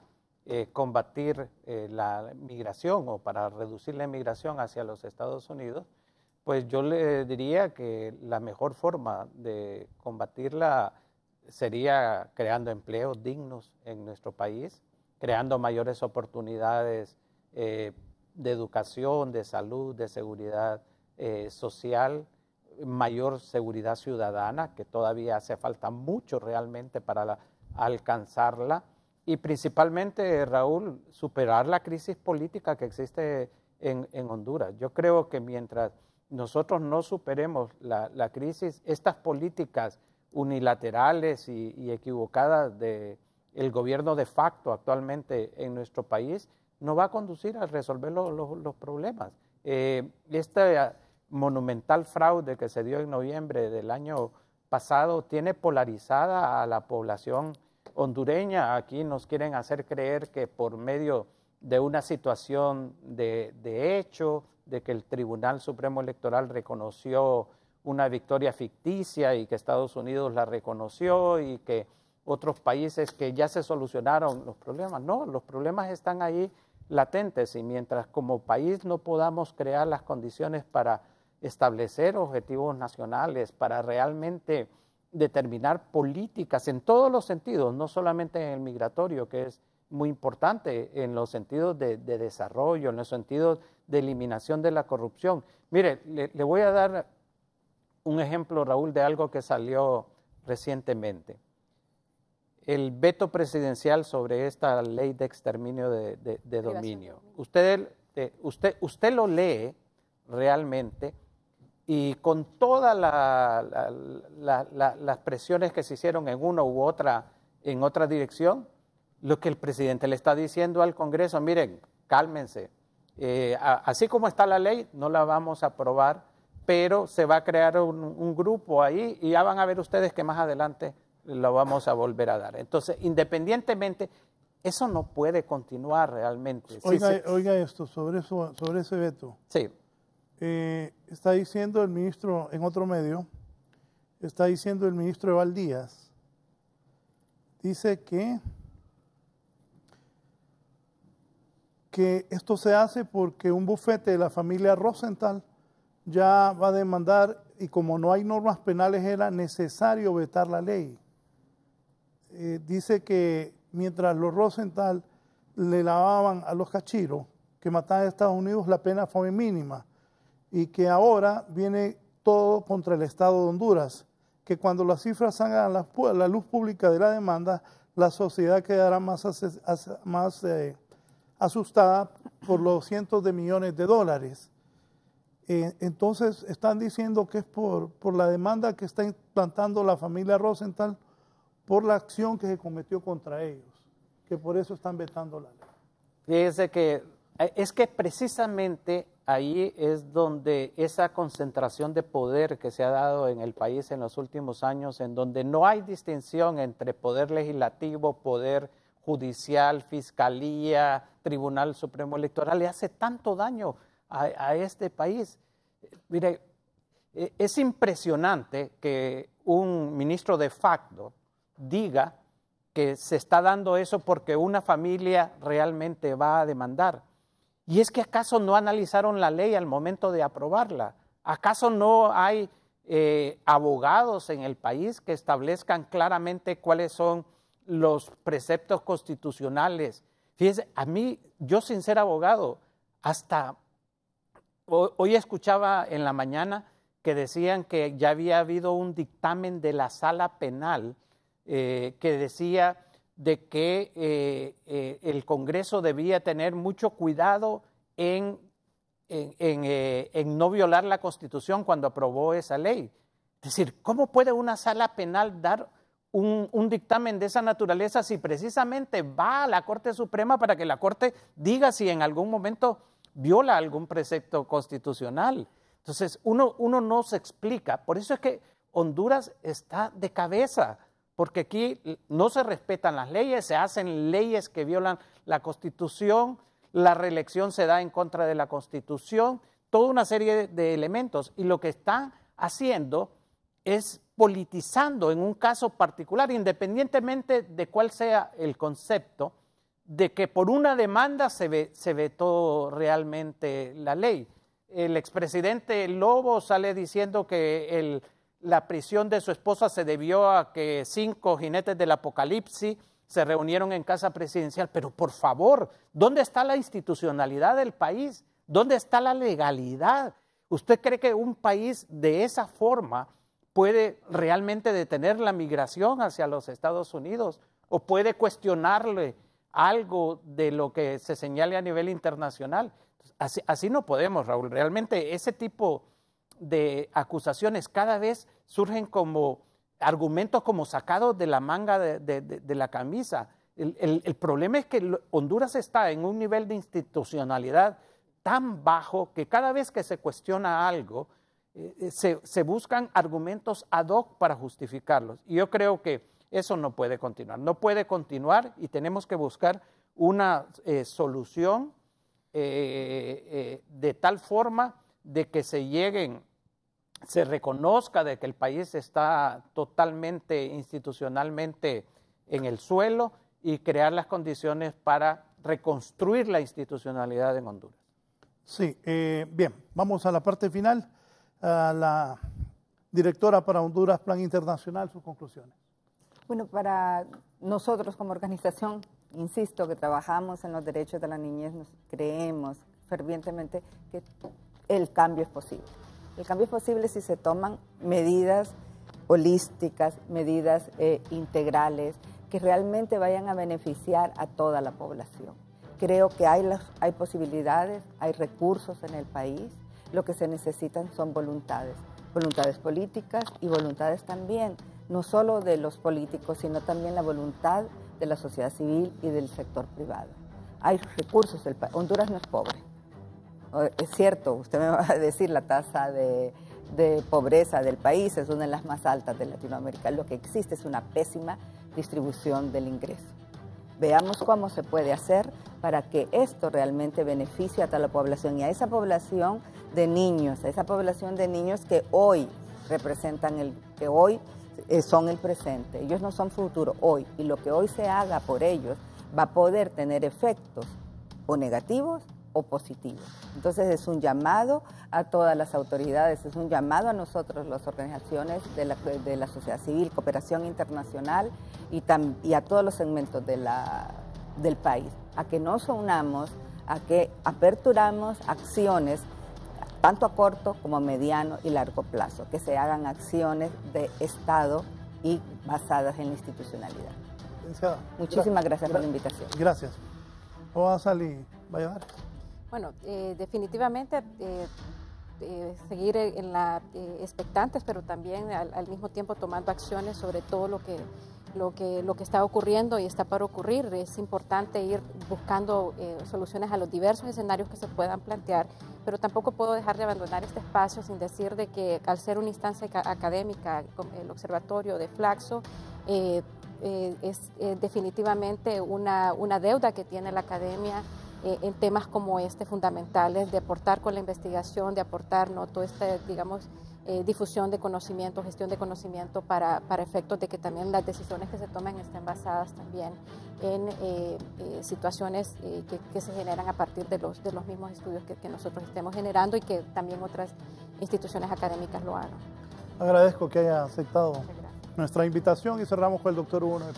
combatir la migración o para reducir la migración hacia los Estados Unidos, pues yo le diría que la mejor forma de combatirla sería creando empleos dignos en nuestro país, creando mayores oportunidades de educación, de salud, de seguridad social, mayor seguridad ciudadana, que todavía hace falta mucho realmente para alcanzarla, y principalmente, Raúl, superar la crisis política que existe en Honduras. Yo creo que mientras nosotros no superemos la crisis, estas políticas unilaterales y equivocadas del gobierno de facto actualmente en nuestro país no va a conducir a resolver los problemas. Este monumental fraude que se dio en noviembre del año pasado tiene polarizada a la población hondureña. Aquí nos quieren hacer creer que por medio de una situación de hecho, de que el Tribunal Supremo Electoral reconoció una victoria ficticia y que Estados Unidos la reconoció y que otros países que ya se solucionaron los problemas. No, los problemas están ahí latentes, y mientras como país no podamos crear las condiciones para establecer objetivos nacionales, para realmente determinar políticas en todos los sentidos, no solamente en el migratorio, que es muy importante, en los sentidos de desarrollo, en los sentidos de eliminación de la corrupción. Mire, le voy a dar un ejemplo, Raúl, de algo que salió recientemente. El veto presidencial sobre esta ley de exterminio de dominio. Usted lo lee realmente, y con todas las presiones que se hicieron en una u otra, en otra dirección, lo que el presidente le está diciendo al Congreso: miren, cálmense, así como está la ley, no la vamos a aprobar, pero se va a crear un grupo ahí y ya van a ver ustedes que más adelante lo vamos a volver a dar. Entonces, independientemente, eso no puede continuar realmente. Oiga esto, sobre ese veto. Sí. Está diciendo el ministro, en otro medio, está diciendo el ministro Eval Díaz, dice que esto se hace porque un bufete de la familia Rosenthal ya va a demandar, y como no hay normas penales era necesario vetar la ley. Dice que mientras los Rosenthal le lavaban a los cachiros que mataban a Estados Unidos, la pena fue mínima, y que ahora viene todo contra el Estado de Honduras, que cuando las cifras salgan a la luz pública de la demanda, la sociedad quedará más asustada por los cientos de millones de dólares. Entonces están diciendo que es por la demanda que está implantando la familia Rosenthal por la acción que se cometió contra ellos, que por eso están vetando la ley. Fíjese que es que precisamente ahí es donde esa concentración de poder que se ha dado en el país en los últimos años, en donde no hay distinción entre poder legislativo, poder judicial, fiscalía, Tribunal Supremo Electoral, le hace tanto daño a este país. Mire, es impresionante que un ministro de facto diga que se está dando eso porque una familia realmente va a demandar. ¿Y es que acaso no analizaron la ley al momento de aprobarla? ¿Acaso no hay abogados en el país que establezcan claramente cuáles son los preceptos constitucionales? Fíjese, a mí, yo sin ser abogado, hasta hoy escuchaba en la mañana que decían que ya había habido un dictamen de la Sala Penal que decía de que el Congreso debía tener mucho cuidado en no violar la Constitución cuando aprobó esa ley. Es decir, ¿cómo puede una Sala Penal dar un dictamen de esa naturaleza si precisamente va a la Corte Suprema para que la Corte diga si en algún momento viola algún precepto constitucional? Entonces, uno no se explica. Por eso es que Honduras está de cabeza, porque aquí no se respetan las leyes, se hacen leyes que violan la Constitución, la reelección se da en contra de la Constitución, toda una serie de elementos. Y lo que están haciendo es politizando en un caso particular, independientemente de cuál sea el concepto, de que por una demanda se vetó realmente la ley. El expresidente Lobo sale diciendo que la prisión de su esposa se debió a que 5 jinetes del apocalipsis se reunieron en casa presidencial. Pero por favor, ¿dónde está la institucionalidad del país? ¿Dónde está la legalidad? ¿Usted cree que un país de esa forma puede realmente detener la migración hacia los Estados Unidos o puede cuestionarle algo de lo que se señale a nivel internacional? Así no podemos, Raúl. Realmente ese tipo de acusaciones cada vez surgen como argumentos como sacados de la manga de la camisa. El problema es que Honduras está en un nivel de institucionalidad tan bajo que cada vez que se cuestiona algo, se buscan argumentos ad hoc para justificarlos. Y yo creo que eso no puede continuar. No puede continuar y tenemos que buscar una solución de tal forma de que se reconozca de que el país está totalmente institucionalmente en el suelo y crear las condiciones para reconstruir la institucionalidad en Honduras. Sí, bien, vamos a la parte final. La directora para Honduras Plan Internacional, sus conclusiones. Bueno, para nosotros como organización, insisto, que trabajamos en los derechos de la niñez, creemos fervientemente que el cambio es posible. El cambio es posible si se toman medidas holísticas, medidas integrales, que realmente vayan a beneficiar a toda la población. Creo que hay posibilidades, hay recursos en el país. Lo que se necesitan son voluntades políticas y voluntades también, no solo de los políticos, sino también la voluntad de la sociedad civil y del sector privado. Hay recursos, Honduras no es pobre. Es cierto, usted me va a decir, la tasa de pobreza del país es una de las más altas de Latinoamérica. Lo que existe es una pésima distribución del ingreso. Veamos cómo se puede hacer para que esto realmente beneficie a toda la población y a esa población de niños, que hoy representan que hoy son el presente. Ellos no son futuro, hoy. Y lo que hoy se haga por ellos va a poder tener efectos o negativos o positivos. Entonces es un llamado a todas las autoridades, es un llamado a nosotros, las organizaciones de la sociedad civil, cooperación internacional y a todos los segmentos del país, a que nos unamos, a que aperturamos acciones tanto a corto como a mediano y largo plazo, que se hagan acciones de Estado y basadas en la institucionalidad. Muchísimas gracias por la invitación. Gracias. ¿Cómo va a salir Valladares? Bueno, definitivamente seguir expectantes, pero también al mismo tiempo tomando acciones sobre todo lo que está ocurriendo y está para ocurrir. Es importante ir buscando soluciones a los diversos escenarios que se puedan plantear, pero tampoco puedo dejar de abandonar este espacio sin decir de que al ser una instancia académica, el Observatorio de Flaxo, es definitivamente una deuda que tiene la academia en temas como fundamentales, de aportar con la investigación, de aportar toda esta, difusión de conocimiento, gestión de conocimiento para efectos de que también las decisiones que se tomen estén basadas también en situaciones que se generan a partir de los mismos estudios que nosotros estemos generando y que también otras instituciones académicas lo hagan. Agradezco que haya aceptado nuestra invitación y cerramos con el doctor Hugo Noel.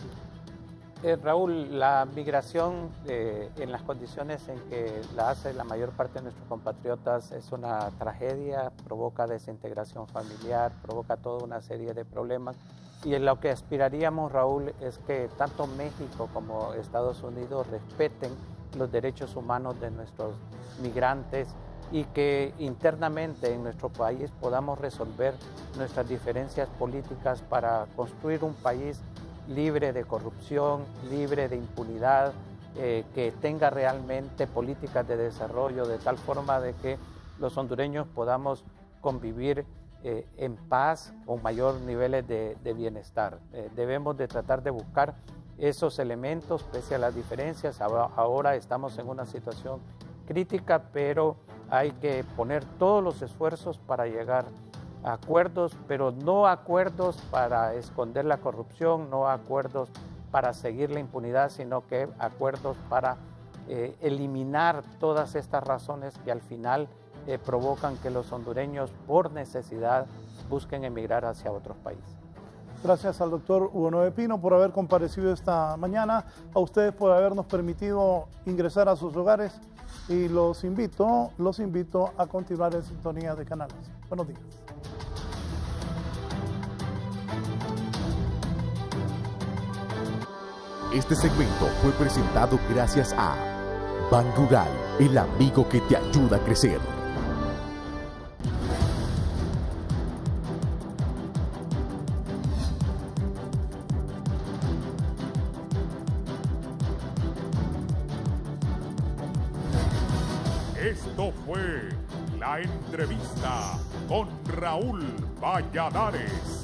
Raúl, la migración en las condiciones en que la hace la mayor parte de nuestros compatriotas es una tragedia, provoca desintegración familiar, provoca toda una serie de problemas. Y en lo que aspiraríamos, Raúl, es que tanto México como Estados Unidos respeten los derechos humanos de nuestros migrantes y que internamente en nuestro país podamos resolver nuestras diferencias políticas para construir un país libre de corrupción, libre de impunidad, que tenga realmente políticas de desarrollo de tal forma de que los hondureños podamos convivir en paz con mayor niveles de bienestar. Debemos de tratar de buscar esos elementos pese a las diferencias. Ahora estamos en una situación crítica, pero hay que poner todos los esfuerzos para llegar acuerdos, pero no acuerdos para esconder la corrupción, no acuerdos para seguir la impunidad, sino que acuerdos para eliminar todas estas razones que al final provocan que los hondureños por necesidad busquen emigrar hacia otros países. Gracias al doctor Hugo Noé Pino por haber comparecido esta mañana, a ustedes por habernos permitido ingresar a sus hogares y los invito a continuar en sintonía de Canales. Buenos días. Este segmento fue presentado gracias a Ban Rural, el amigo que te ayuda a crecer. Esto fue La Entrevista con Raúl Valladares.